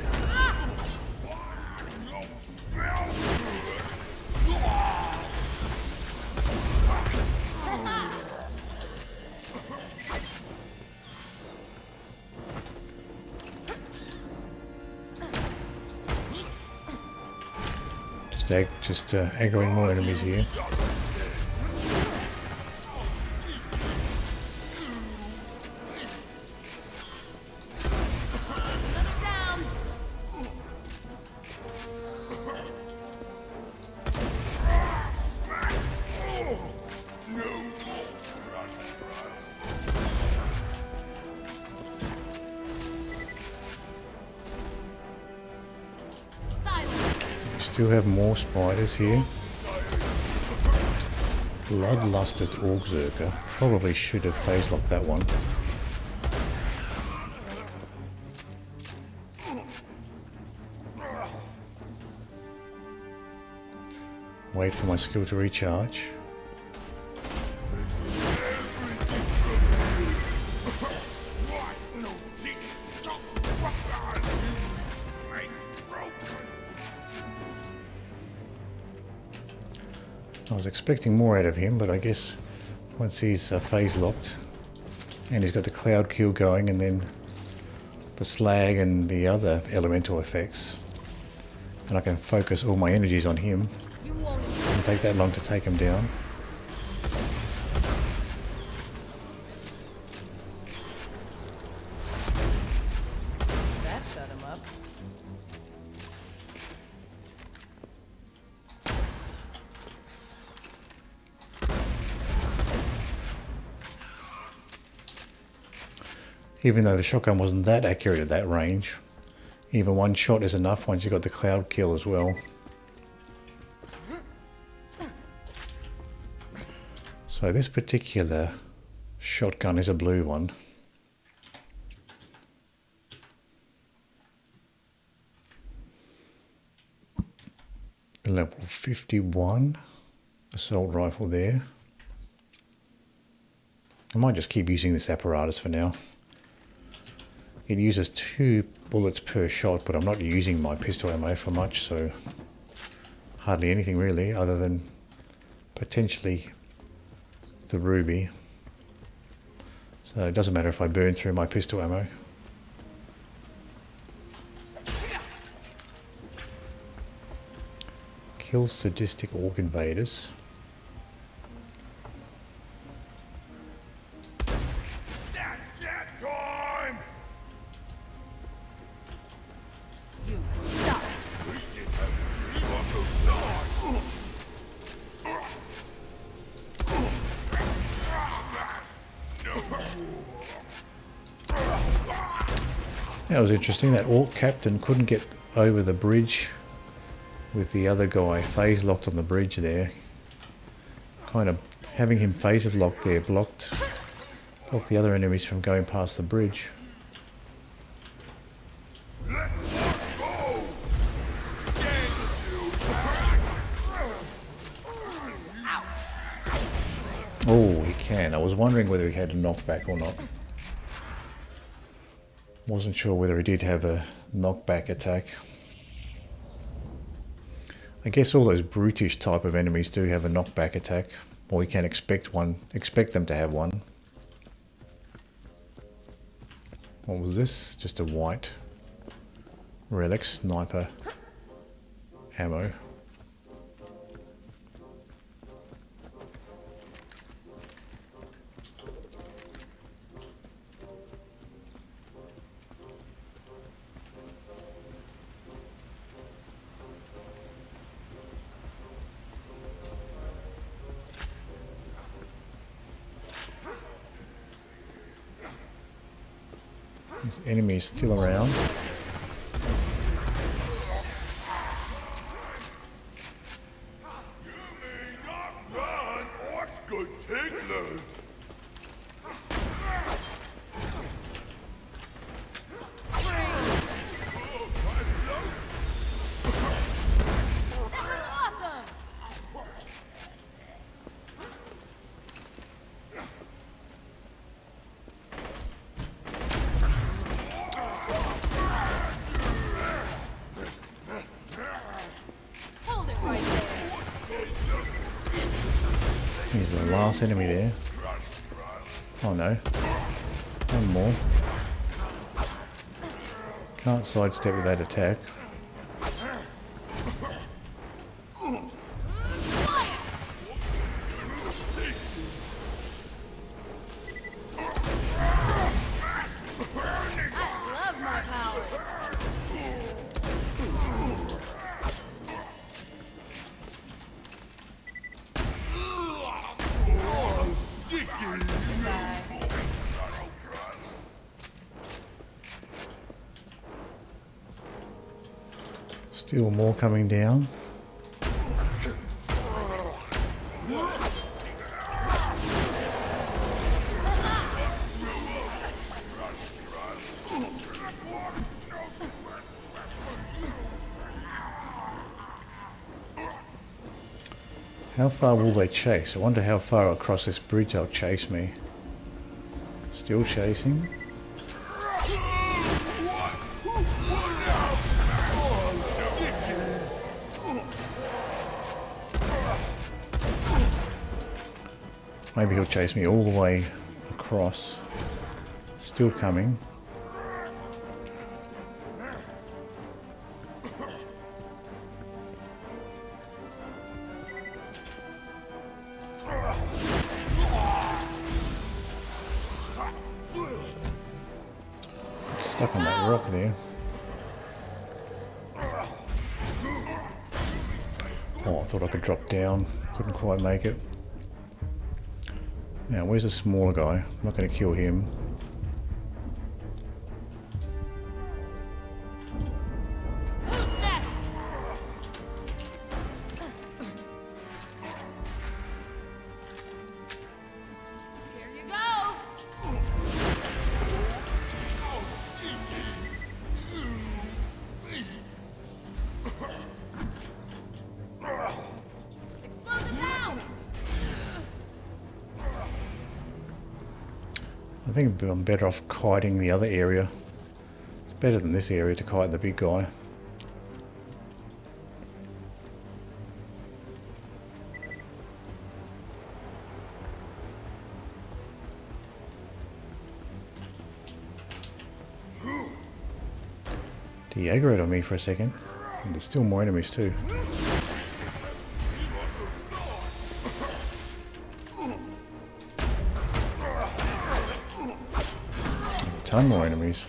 Just aggroing more enemies here. Down. Silence. We still have more spiders here. Bloodlusted Orgzerker. Probably should have phase locked that one. Wait for my skill to recharge. I was expecting more out of him, but I guess once he's phase locked and he's got the cloud kill going and then the slag and the other elemental effects, and I can focus all my energies on him. You won't. It doesn't take that long to take him down. That shut him up. Even though the shotgun wasn't that accurate at that range, even one shot is enough once you've got the cloud kill as well. So this particular shotgun is a blue one. Level 51 assault rifle there. I might just keep using this apparatus for now. It uses 2 bullets per shot, but I'm not using my pistol ammo for much, so hardly anything really, other than potentially the ruby. So it doesn't matter if I burn through my pistol ammo. Kill sadistic orc invaders. That was interesting. That orc captain couldn't get over the bridge with the other guy phase locked on the bridge there. Kind of having him phase locked there blocked the other enemies from going past the bridge. Oh, he can. I was wondering whether he had a knockback or not. Wasn't sure whether he did have a knockback attack. I guess all those brutish type of enemies do have a knockback attack, or you can expect them to have one. What was this? Just a white relic sniper ammo. This enemy is still around. Here's the last enemy there. Oh no. One more. Can't sidestep with that attack. Still more coming down. How far will they chase? I wonder how far across this bridge they'll chase me. Still chasing. Maybe he'll chase me all the way across. Still coming. Stuck on that rock there. Oh, I thought I could drop down. Couldn't quite make it. Now, where's the smaller guy? I'm not going to kill him. think I'm better off kiting the other area. It's better than this area to kite the big guy. He aggroed on me for a second. And there's still more enemies too. There's a ton more enemies.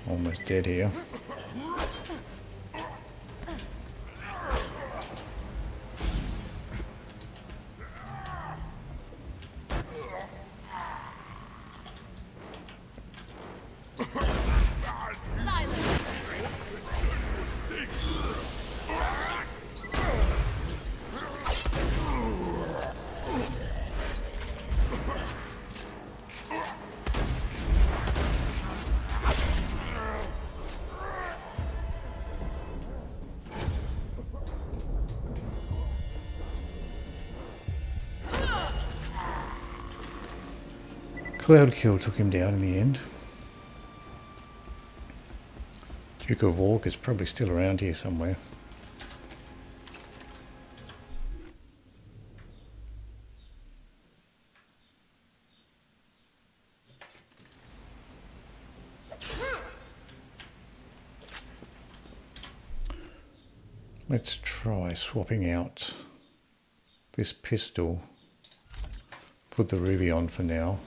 Almost dead here. Silence. Cloud Kill took him down in the end. Duke of Ork is probably still around here somewhere. Let's try swapping out this pistol. Put the ruby on for now.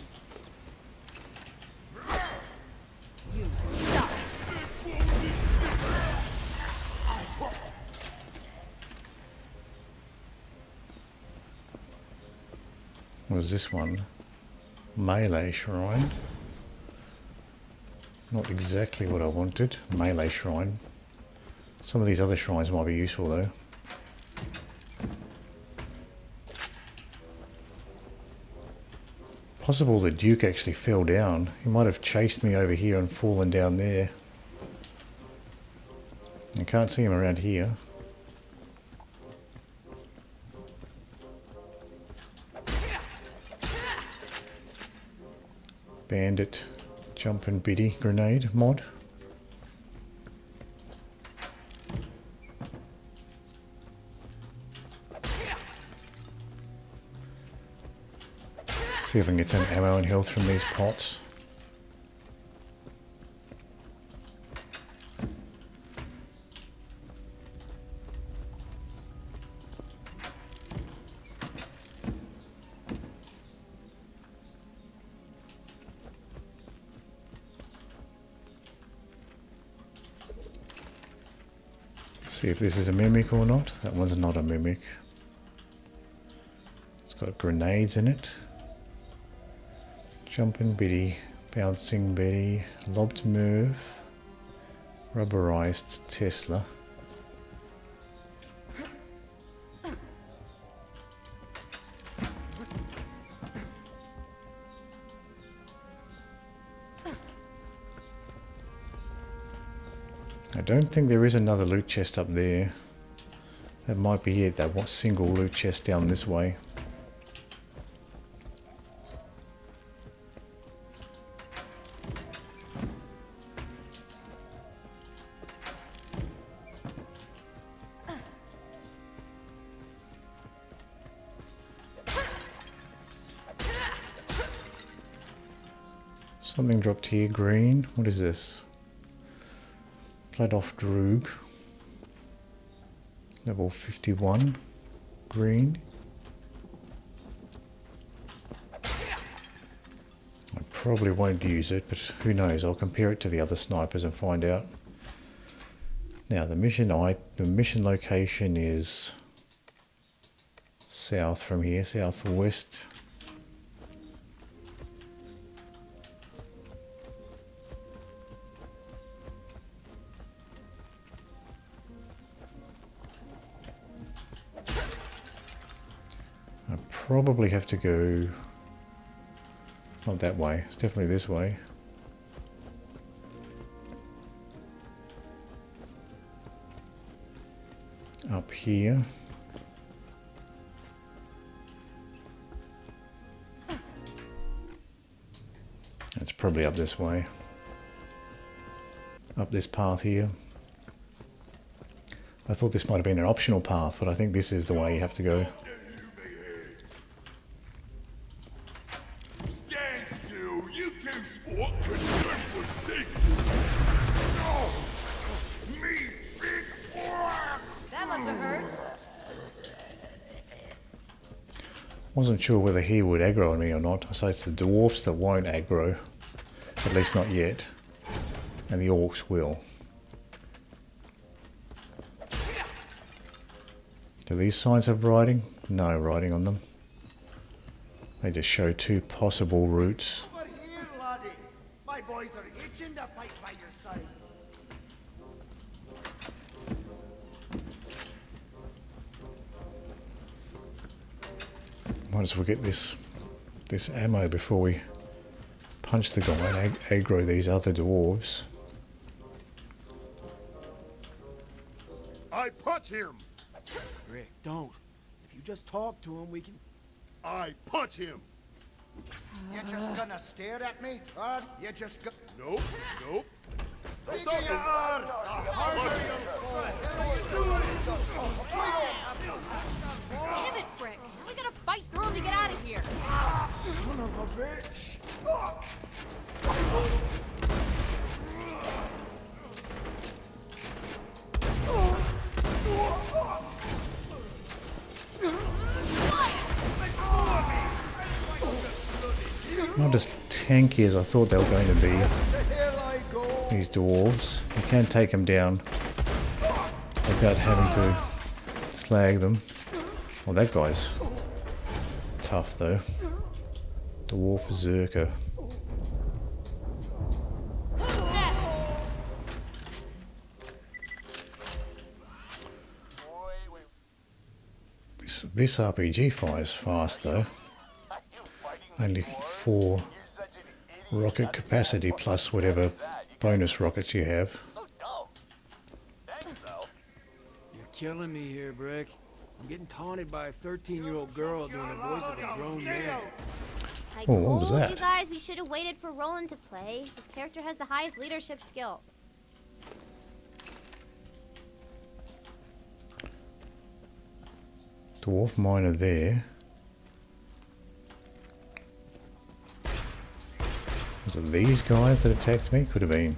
Stop. What is this one? Melee shrine. Not exactly what I wanted. Melee shrine. Some of these other shrines might be useful though. Possible the Duke actually fell down. He might have chased me over here and fallen down there. I can't see him around here. Bandit, jumpin' biddy, grenade mod. See if I can get some ammo and health from these pots. See if this is a mimic or not. That one's not a mimic. It's got grenades in it. Jumping Biddy, Bouncing Betty, Lobbed Move, Rubberized Tesla. I don't think there is another loot chest up there. That might be it, that one single loot chest down this way. Something dropped here, green. What is this? Flat off Droog. Level 51. Green. I probably won't use it, but who knows? I'll compare it to the other snipers and find out. Now the mission location is south from here, southwest. probably have to go not that way, it's definitely this way. Up here. It's probably up this way. Up this path here. I thought this might have been an optional path, but I think this is the way you have to go. Stand still, you two sport concern for safety. No! Me, big orc! That must have hurt. Wasn't sure whether he would aggro on me or not. So it's the dwarfs that won't aggro, at least not yet, and the orcs will. Do these signs have writing? No writing on them. They just show two possible routes. But here, laddie, my boys are itching to fight by your side. Might as well get this ammo before we punch the guy and aggro these other dwarves. I punch him! Rick, don't. If you just talk to him, we can... I punch him! You just gonna stare at me? Or you just gonna... Nope, nope. Think of your arm! Damn it, Frick. We gotta fight through him to get out of here. Son of a bitch! Not as tanky as I thought they were going to be. These dwarves. You can take them down without having to slag them. Well, that guy's tough though. Dwarf Zerker. Who's next? This RPG fires fast though. Only 4 rocket capacity plus whatever bonus rockets you have. You're killing me here, Brick. I'm getting taunted by a 13-year-old girl doing the voice of a grown man. I Oh, what was told that? you guys we should have waited for Roland to play. His character has the highest leadership skill. Dwarf miner there. Was it these guys that attacked me? Could have been.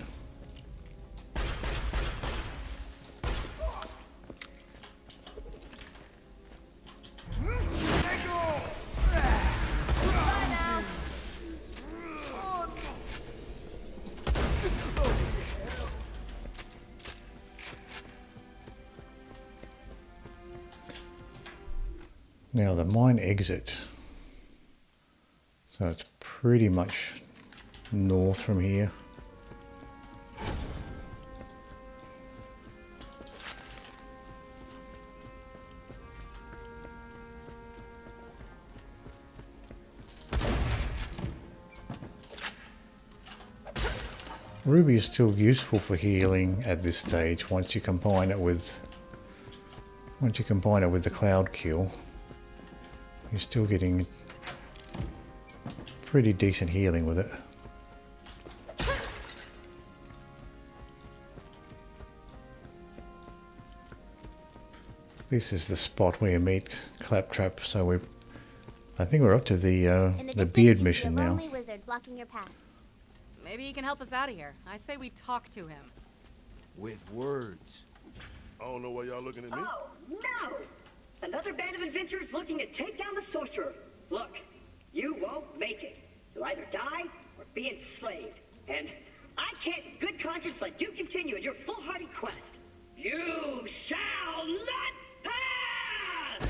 Now the mine exit. So it's pretty much north from here. Ruby is still useful for healing at this stage once you combine it with the cloud kill. You're still getting pretty decent healing with it. This is the spot where you meet Claptrap, so I think we're up to the beard mission now. Lonely wizard blocking your path. Maybe he can help us out of here. I say we talk to him. With words. I don't know why y'all looking at me. Oh, no! Another band of adventurers looking to take down the sorcerer. Look, you won't make it. You'll either die or be enslaved. And I can't in good conscience let you continue in your foolhardy quest. You shall not pass!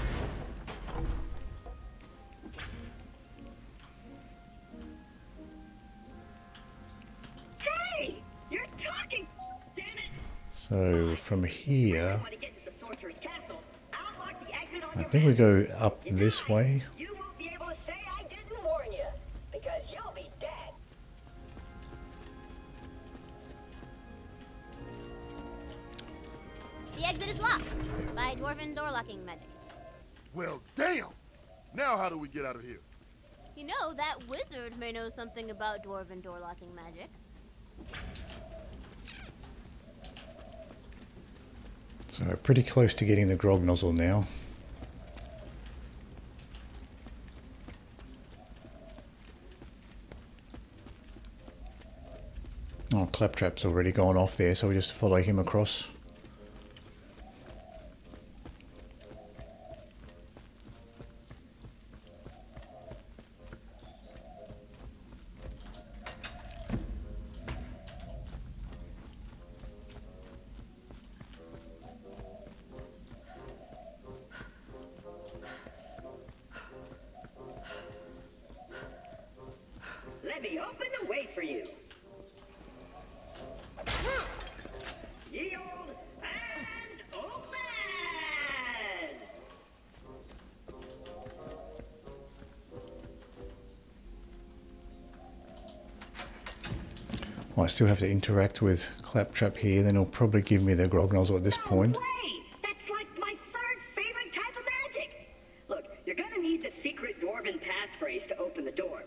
Hey! You're talking! Damn it! So from here, Want to get to the sorcerer's castle? I'll lock the exit on I your think we back. go up this way. You won't is locked by dwarven door locking magic. Well, damn! Now how do we get out of here? You know, that wizard may know something about dwarven door locking magic. So we're pretty close to getting the grog nozzle now. Oh, Claptrap's already gone off there, so we just follow him across. Let me open the way for you. Yield and open! Well, I still have to interact with Claptrap here, then he'll probably give me the grog nozzle at this point. No way! That's like my third favorite type of magic! Look, you're gonna need the secret dwarven passphrase to open the door.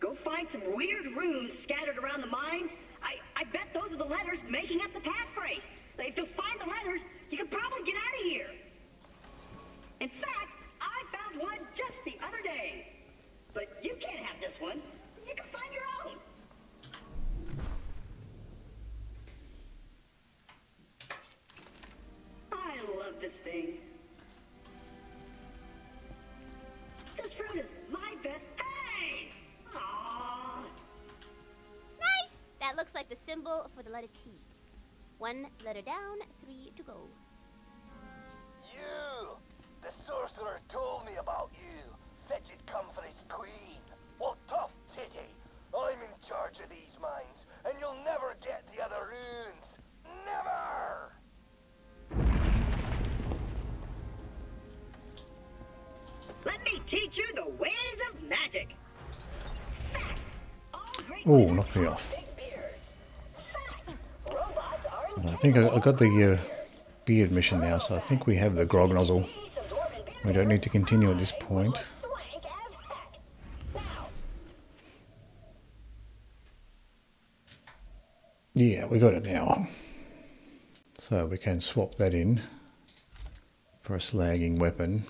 Go find some weird runes scattered around the mines. I bet those are the letters making up the passphrase. If you'll find the letters, you can probably get out of here. In fact, I found one just the other day. But you can't have this one. You can find your own. I love this thing. This fruit is my best. Hey! Aww. Nice! That looks like the symbol for the letter T. 1 letter down, 3 to go. You! The sorcerer told me about you. Said you'd come for his queen. Well, tough titty. I'm in charge of these mines, and you'll never get the other runes. Never! Let me teach you the ways of magic. Fact. All great Oh, wizards knocked me have off. big beards. Fact. Robots are I think I got the beards. beard mission now, so I think we have the grog nozzle. Some dwarven beard We don't need to continue at this point. look swank as heck. Now, Yeah, we got it now. So we can swap that in for a slagging weapon.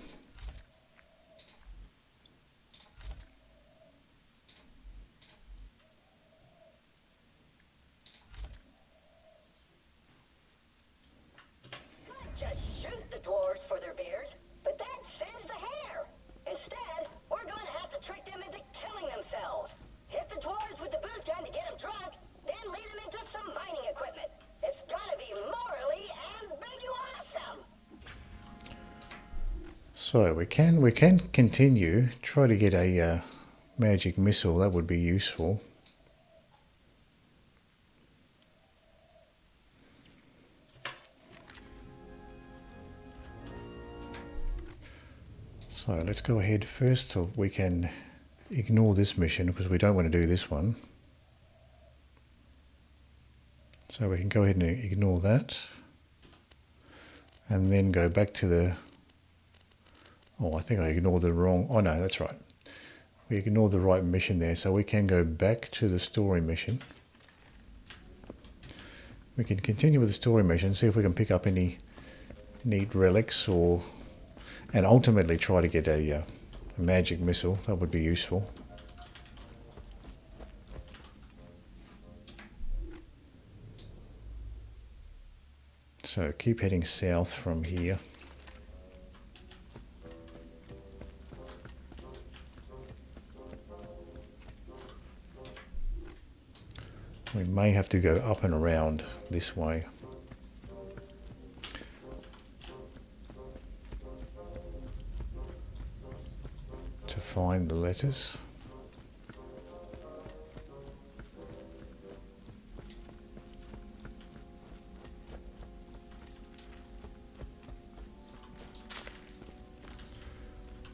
not just shoot the dwarves for their beards, but that sends the hair. Instead, we're going to have to trick them into killing themselves. Hit the dwarves with the booze gun to get them drunk, then lead them into some mining equipment. It's gonna be morally ambiguous. So we can continue, try to get a magic missile, that would be useful. So let's go ahead first, so we can ignore this mission because we don't want to do this one. So we can go ahead and ignore that. And then go back to the... Oh, I think I ignored the wrong... Oh no, that's right. We ignored the right mission there, so we can go back to the story mission. We can continue with the story mission, see if we can pick up any neat relics or... And ultimately try to get a magic missile, that would be useful. So keep heading south from here. We may have to go up and around this way. To find the letters.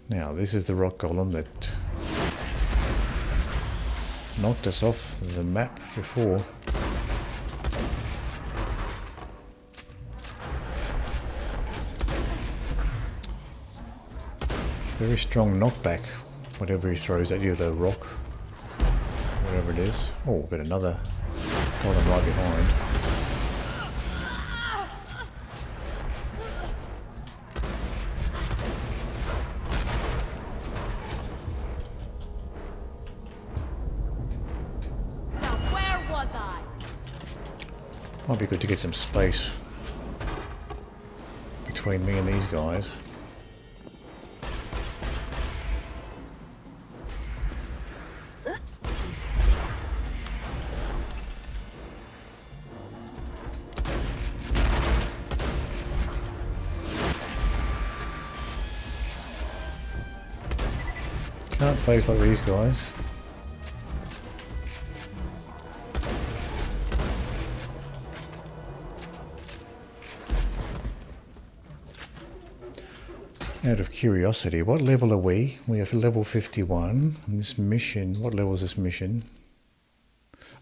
Now this is the rock golem that knocked us off the map before. Very strong knockback, whatever he throws at you, the rock, whatever it is. Oh, got another golem right behind. Now where was I? Might be good to get some space between me and these guys. Can't face like these guys. Out of curiosity, what level are we? We are level 51. And this mission, what level is this mission?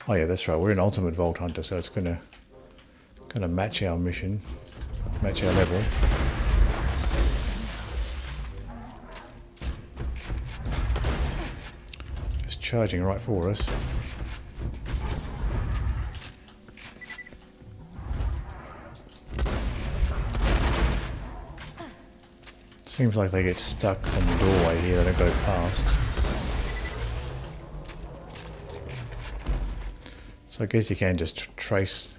Oh yeah, that's right. We're an ultimate Vault Hunter, so it's gonna match our mission, match our level. Just charging right for us. Seems like they get stuck on the doorway here, they don't go past. So I guess you can just trace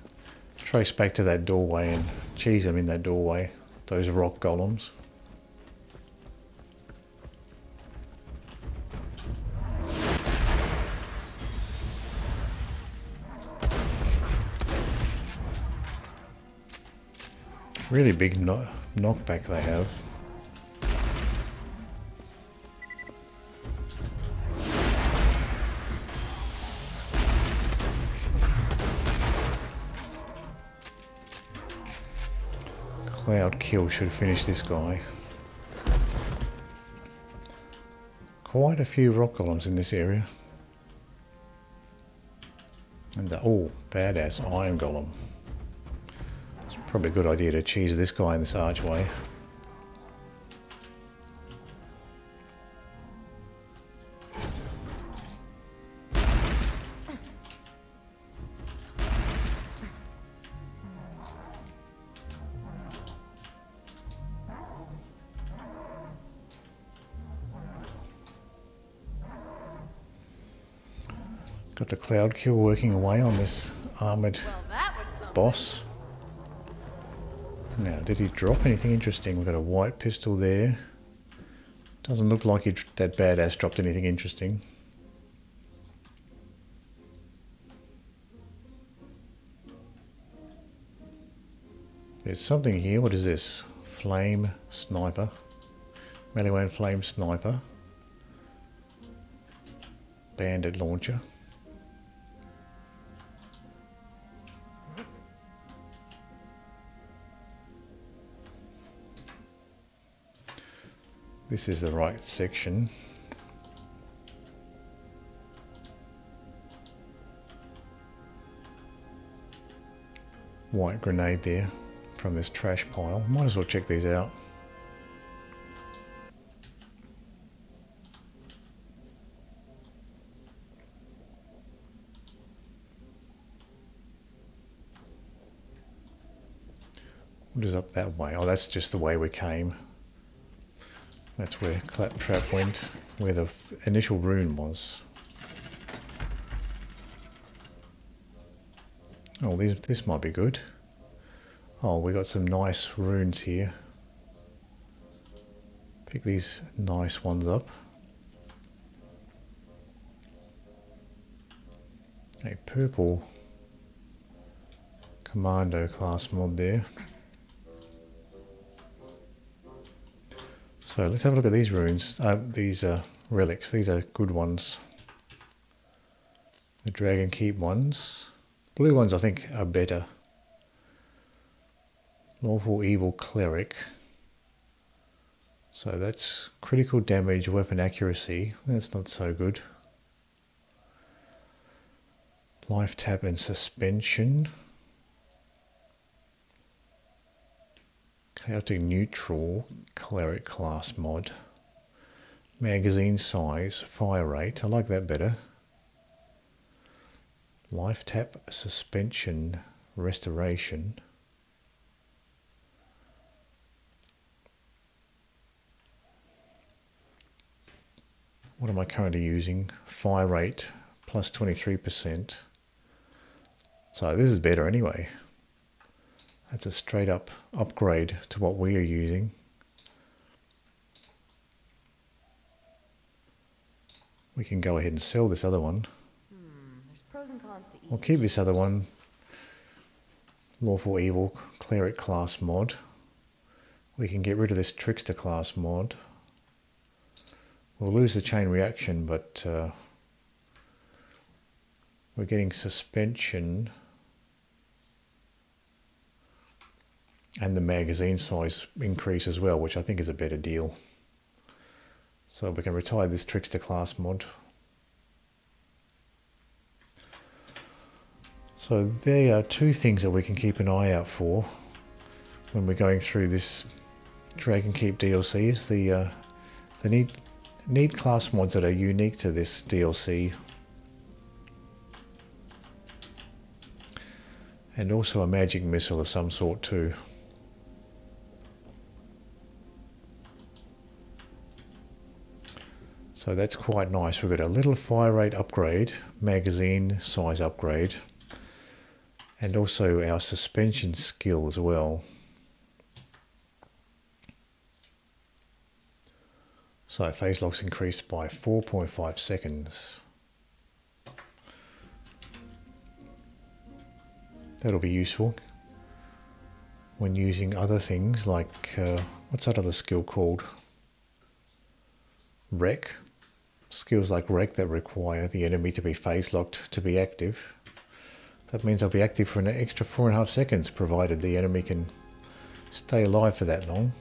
back to that doorway and cheese them in that doorway, those rock golems. Really big knockback they have. Cloud kill should finish this guy. Quite a few rock golems in this area. And the, oh, badass iron golem. It's probably a good idea to cheese this guy in this archway. Got the cloud kill working away on this armoured boss. Now, did he drop anything interesting? We've got a white pistol there. Doesn't look like that badass dropped anything interesting. There's something here. What is this? Flame sniper. Maliwan flame sniper. Bandit launcher. This is the right section. White grenade there from this trash pile. Might as well check these out. What is up that way? Oh, that's just the way we came. That's where Claptrap went, where the initial rune was. Oh, this might be good. Oh, we got some nice runes here. Pick these nice ones up. A purple commando class mod there. So let's have a look at these runes, these relics. These are good ones. The Dragon Keep ones. Blue ones I think are better. Lawful Evil Cleric. So that's critical damage, weapon accuracy. That's not so good. Life tap and suspension. Chaotic Neutral Cleric class mod. magazine size, fire rate, I like that better. Life tap, suspension, restoration. What am I currently using? Fire rate plus 23%. So this is better anyway. That's a straight up upgrade to what we are using. We can go ahead and sell this other one. There's pros and cons to each. We'll keep this other one. Lawful Evil Cleric class mod. We can get rid of this Trickster class mod. We'll lose the chain reaction, but we're getting suspension and the magazine size increase as well, which I think is a better deal. So we can retire this Trickster class mod. So there are two things that we can keep an eye out for when we're going through this Dragon Keep DLC. Is the neat class mods that are unique to this DLC, and also a magic missile of some sort too. So that's quite nice. We've got a little fire rate upgrade, magazine size upgrade, and also our suspension skill as well. So phase lock's increased by 4.5 seconds. That'll be useful when using other things like, what's that other skill called? Wreck. Skills like Wreck that require the enemy to be phase locked to be active. That means they'll be active for an extra 4.5 seconds, provided the enemy can stay alive for that long.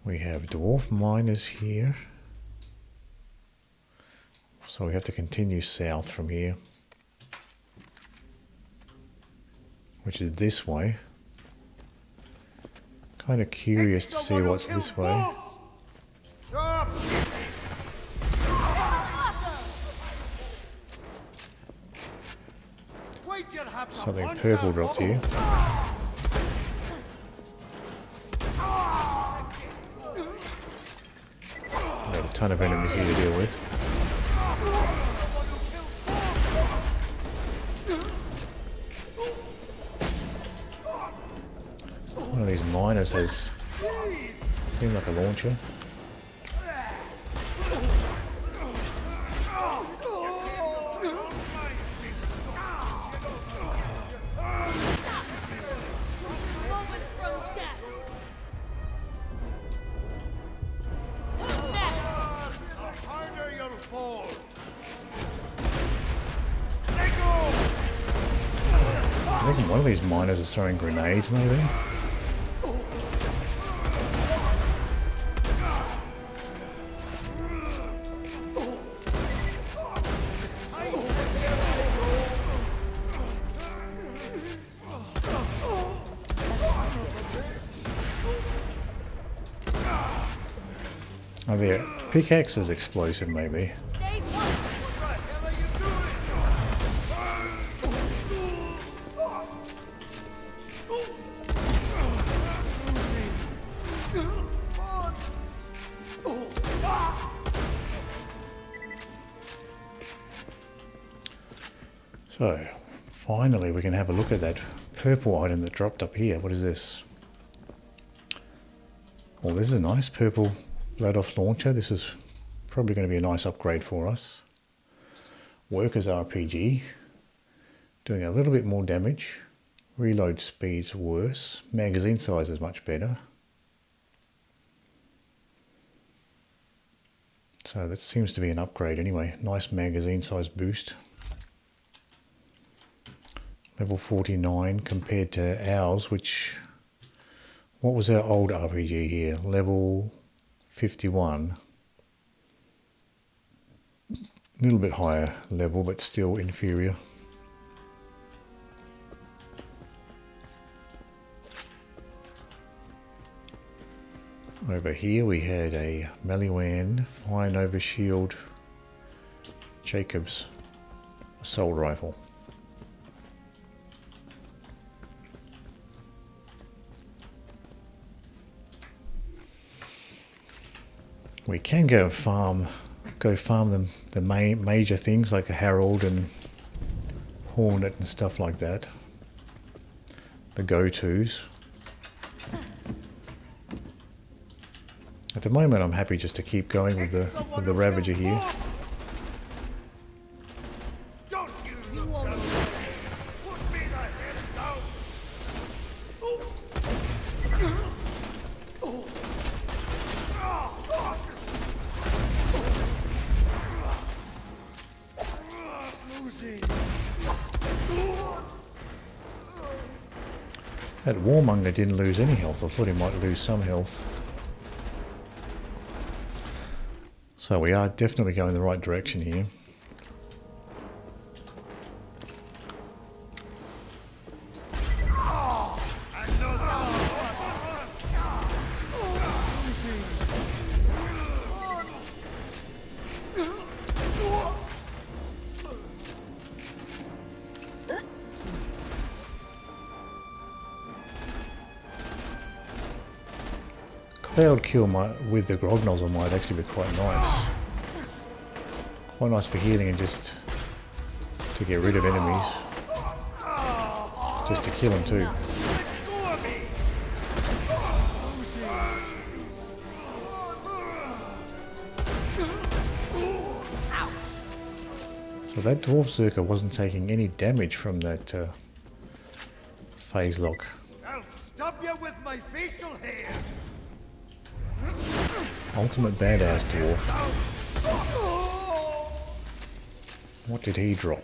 We have dwarf miners here, so we have to continue south from here, which is this way. Kind of curious to see what's this way. Something purple dropped here. Got a ton of enemies here to deal with. One of these miners has seemed like a launcher. I think one of these miners is throwing grenades, maybe. Oh, there. Pickaxe is explosive, maybe. So, finally we can have a look at that purple item that dropped up here. What is this? Well, this is a nice purple blood-off launcher. This is probably going to be a nice upgrade for us. Workers RPG, doing a little bit more damage. Reload speed's worse. Magazine size is much better. So that seems to be an upgrade anyway. Nice magazine size boost. Level 49 compared to ours, which... What was our old RPG here? Level 51. A little bit higher level, but still inferior. Over here we had a Maliwan Fine Overshield Jacobs assault rifle. We can go farm them, the major things like a Herald and Hornet and stuff like that. The go-tos. At the moment I'm happy just to keep going with the Ravager here. That Warmonger didn't lose any health. I thought he might lose some health. So we are definitely going the right direction here. Cloud kill with the Grog Nozzle might actually be quite nice. Quite nice for healing and just to get rid of enemies. Just to kill them too. So that Dwarf Zerker wasn't taking any damage from that phase lock. I'll stop you with my facial hair. Ultimate badass dwarf. What did he drop?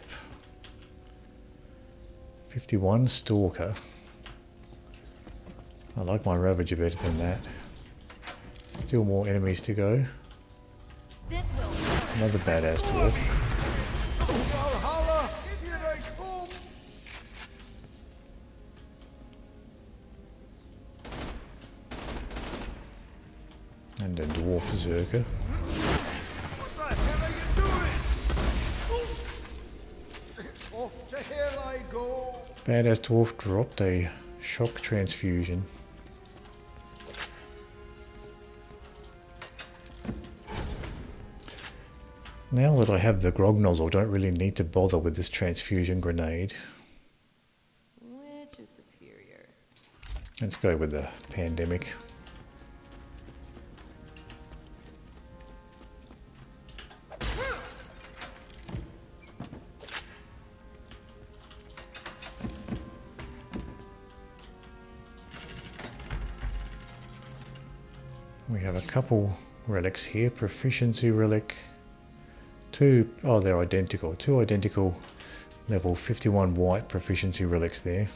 51 Stalker. I like my Ravager better than that. Still more enemies to go. This will Another badass dwarf. And a Dwarf Zerker. What the hell are you doing? Off to hell I go. Badass dwarf dropped a shock transfusion. Now that I have the Grog Nozzle, I don't really need to bother with this transfusion grenade. Which is superior? Let's go with the Pandemic. We have a couple relics here. Proficiency relic. They're identical. Two identical level 51 white proficiency relics there.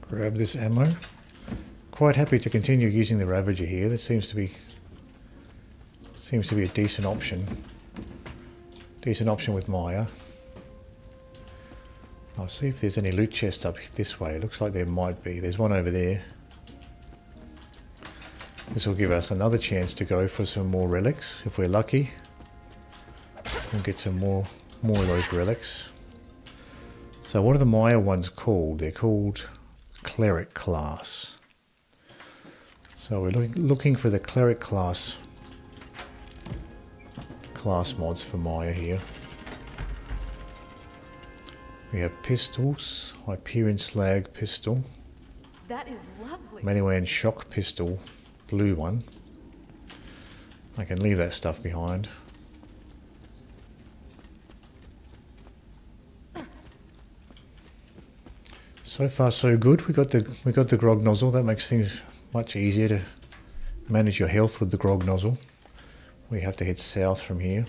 Grab this ammo. Quite happy to continue using the Ravager here. That seems to be a decent option. Decent option with Maya. I'll see if there's any loot chests up this way. It looks like there might be. There's one over there. This will give us another chance to go for some more relics if we're lucky. We'll get some more of those relics. So what are the Maya ones called? They're called Cleric class. So we're looking for the Cleric class mods for Maya here. We have pistols, Hyperion Slag pistol. That is lovely. Maliwan Shock pistol, blue one. I can leave that stuff behind. So far so good. We got the Grog Nozzle. That makes things much easier to manage your health with the Grog Nozzle. We have to head south from here.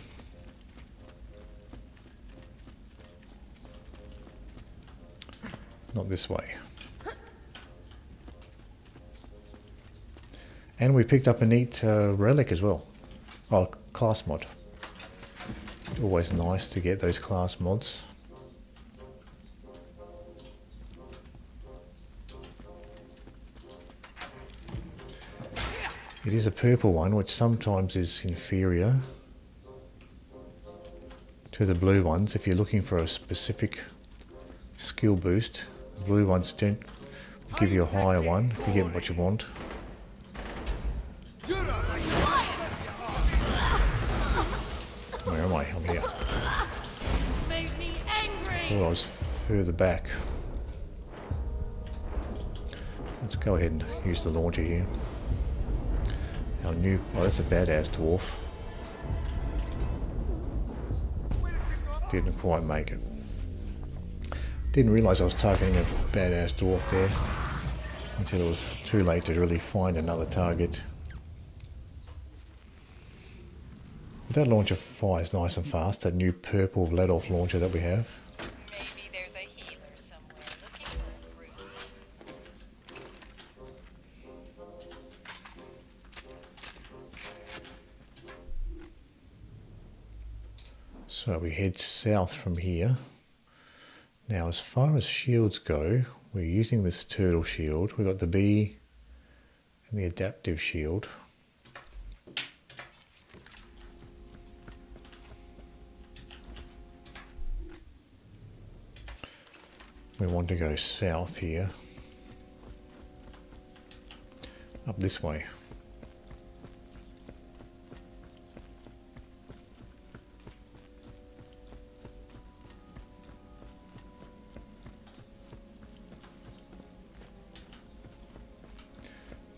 Not this way. And we picked up a neat relic as well. Oh, class mod. Always nice to get those class mods. It is a purple one, which sometimes is inferior to the blue ones. If you're looking for a specific skill boost, the blue ones don't give you a higher one if you get what you want. Where am I? I'm here. Made me angry. I thought I was further back. Let's go ahead and use the launcher here. Our new... oh, that's a badass dwarf. Didn't quite make it. Didn't realise I was targeting a badass dwarf there until it was too late to really find another target. But that launcher fires nice and fast, that new purple let-off launcher that we have. Maybe there's a healer somewhere looking for fruit. So we head south from here. Now as far as shields go, we're using this turtle shield. We've got the bee and the adaptive shield. We want to go south here, up this way.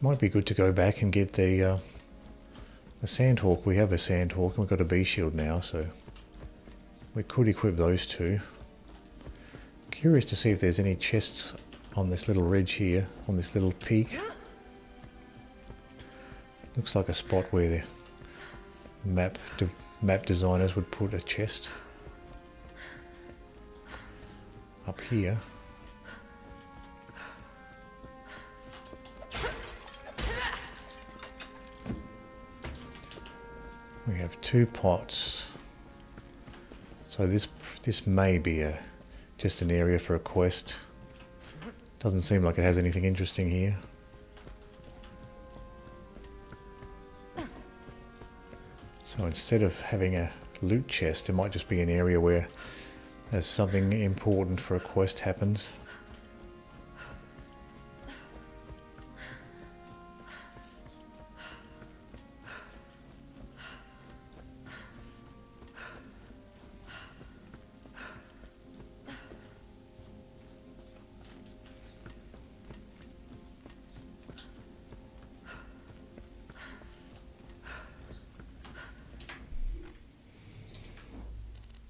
Might be good to go back and get the Sandhawk. We have a Sandhawk and we've got a bee shield now, so we could equip those two. Curious to see if there's any chests on this little ridge here, on this little peak. Looks like a spot where the map designers would put a chest. Up here. We have 2 pots. So this may be just an area for a quest. Doesn't seem like it has anything interesting here. So instead of having a loot chest, it might just be an area where there's something important for a quest happens.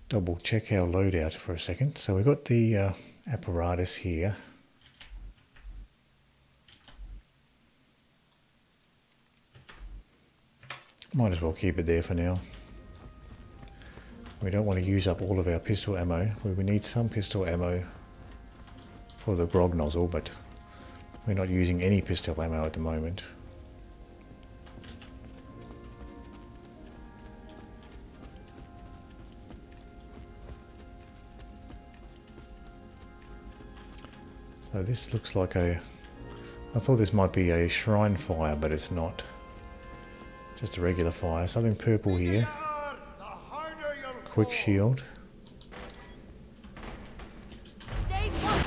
Double check our loadout for a second. So we've got the apparatus here. Might as well keep it there for now. We don't want to use up all of our pistol ammo. We need some pistol ammo for the Grog nozzle, but we're not using any pistol ammo at the moment. So this looks like I thought this might be a shrine fire, but it's not. Just a regular fire. Something purple here. Quick shield. Stay put.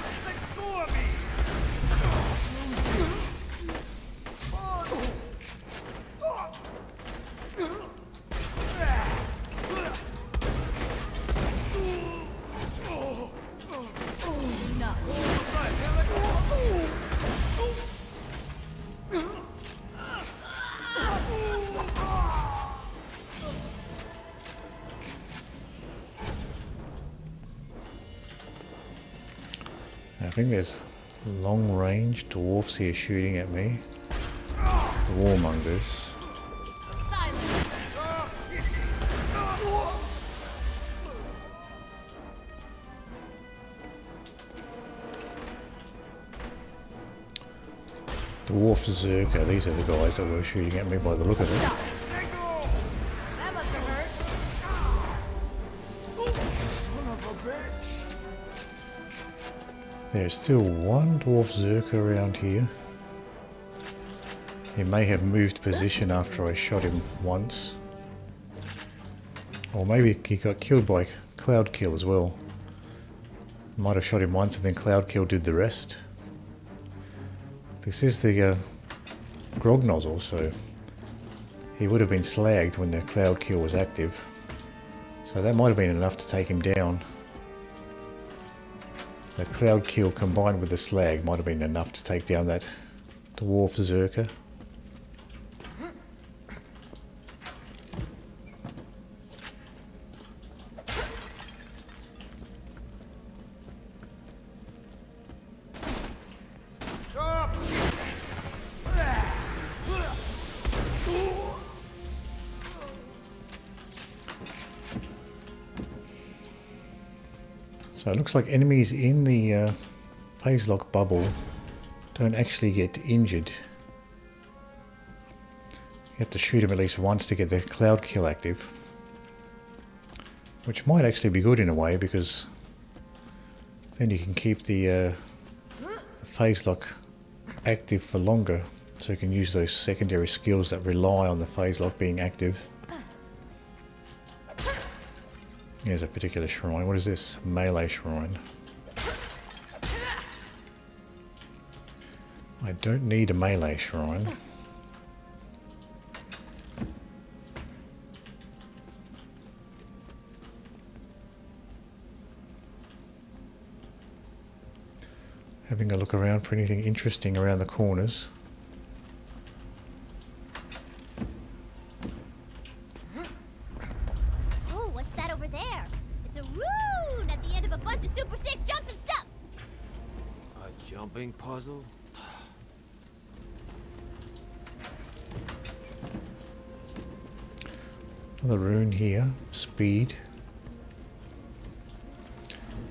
I think there's long range dwarfs here shooting at me. The warmongers. Silence. Dwarf Zerker, these are the guys that were shooting at me by the look of it. That must have hurt. Son of a bitch! There's still one Dwarf Zerker around here. He may have moved position after I shot him once. Or maybe he got killed by Cloud Kill as well. Might have shot him once and then Cloud Kill did the rest. This is the Grog Nozzle, so he would have been slagged when the Cloud Kill was active. So that might have been enough to take him down. The Cloud Kill combined with the slag might have been enough to take down that Dwarf Zerker. So it looks like enemies in the phase lock bubble don't actually get injured. You have to shoot them at least once to get the Cloud Kill active. Which might actually be good in a way, because then you can keep the phase lock active for longer. So you can use those secondary skills that rely on the phase lock being active. Here's a particular shrine. What is this? Melee shrine. I don't need a melee shrine. Having a look around for anything interesting around the corners. Puzzle? Another rune here, speed.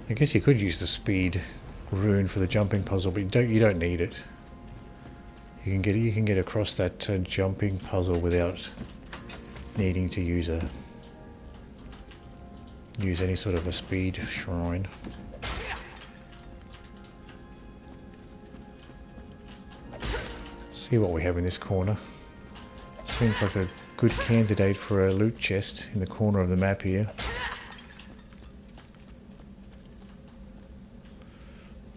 I guess you could use the speed rune for the jumping puzzle, but you don't need it. You can get across that jumping puzzle without needing to use any sort of a speed shrine. See what we have in this corner. Seems like a good candidate for a loot chest in the corner of the map here.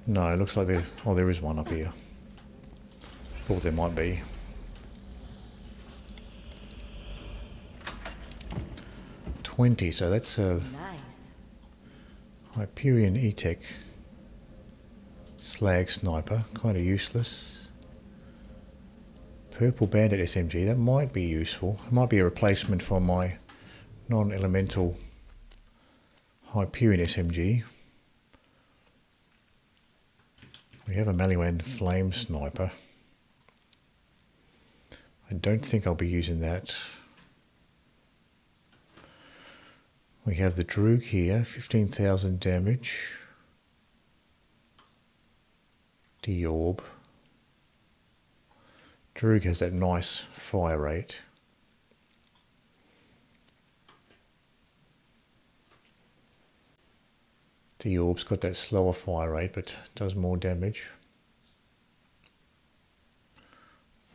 No, it looks like there's... oh, there is one up here. Thought there might be. $20, so that's a... nice. Hyperion E-Tech slag sniper, kind of useless. Purple Bandit SMG, that might be useful. It might be a replacement for my non-elemental Hyperion SMG. We have a Maliwan Flame Sniper. I don't think I'll be using that. We have the Droog here, 15,000 damage. The Orb. Droog has that nice fire rate. The Orb's got that slower fire rate but does more damage.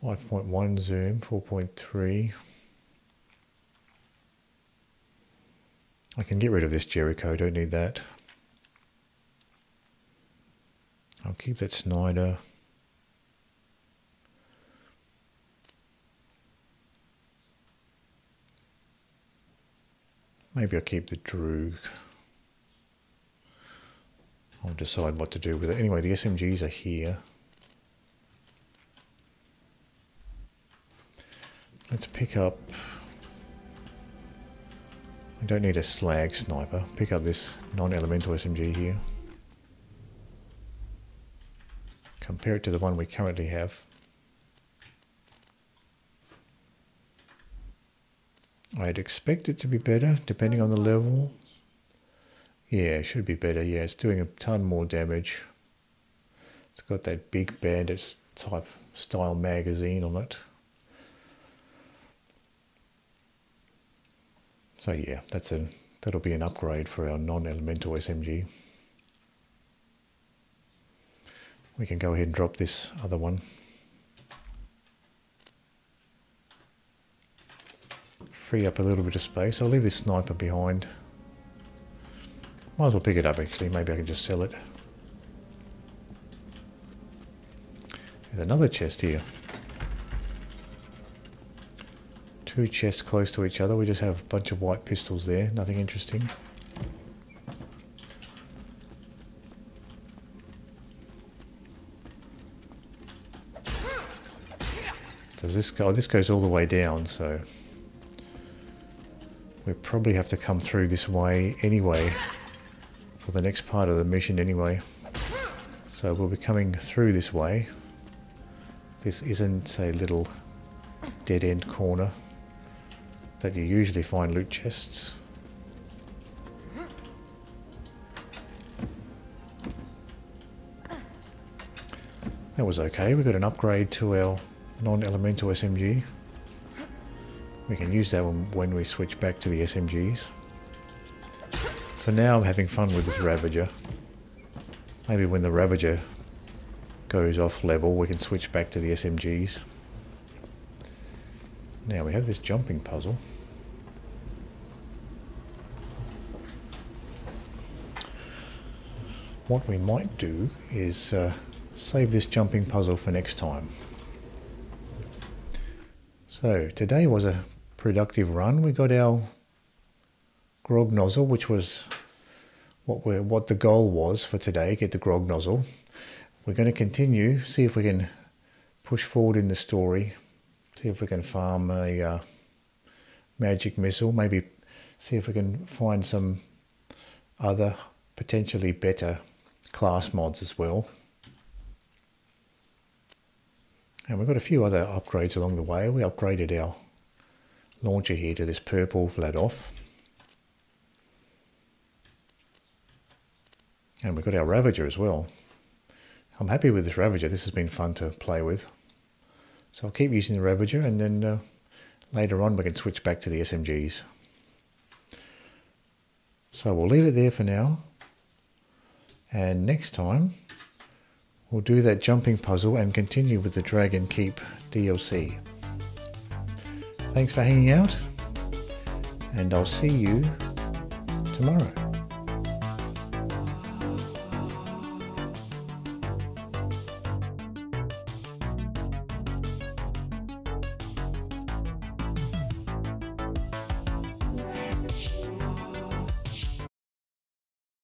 5.1 zoom, 4.3. I can get rid of this Jericho, don't need that. I'll keep that Snyder. Maybe I'll keep the Droog. I'll decide what to do with it. Anyway, the SMGs are here. Let's pick up... I don't need a slag sniper. Pick up this non-elemental SMG here. Compare it to the one we currently have. I'd expect it to be better, depending on the level. Yeah, it should be better. Yeah, it's doing a ton more damage. It's got that big bandit type style magazine on it. So yeah, that'll be an upgrade for our non-elemental SMG. We can go ahead and drop this other one. Free up a little bit of space. I'll leave this sniper behind. Might as well pick it up actually, maybe I can just sell it. There's another chest here. Two chests close to each other. We just have a bunch of white pistols there, nothing interesting. Does this go? This goes all the way down, so we probably have to come through this way anyway for the next part of the mission anyway. So we'll be coming through this way. This isn't a little dead-end corner that you usually find loot chests. That was okay. We got an upgrade to our non-elemental SMG. We can use that when we switch back to the SMGs. For now I'm having fun with this Ravager. Maybe when the Ravager goes off level we can switch back to the SMGs. Now we have this jumping puzzle. What we might do is save this jumping puzzle for next time. So today was a productive run. We got our Grog Nozzle, which was what the goal was for today, get the Grog Nozzle. We're going to continue, see if we can push forward in the story, see if we can farm a magic missile, maybe see if we can find some other potentially better class mods as well. And we've got a few other upgrades along the way. We upgraded our launcher here to this purple Vladof. And we've got our Ravager as well. I'm happy with this Ravager. This has been fun to play with. So I'll keep using the Ravager, and then later on we can switch back to the SMGs. So we'll leave it there for now. And next time we'll do that jumping puzzle and continue with the Dragon Keep DLC. Thanks for hanging out, and I'll see you tomorrow.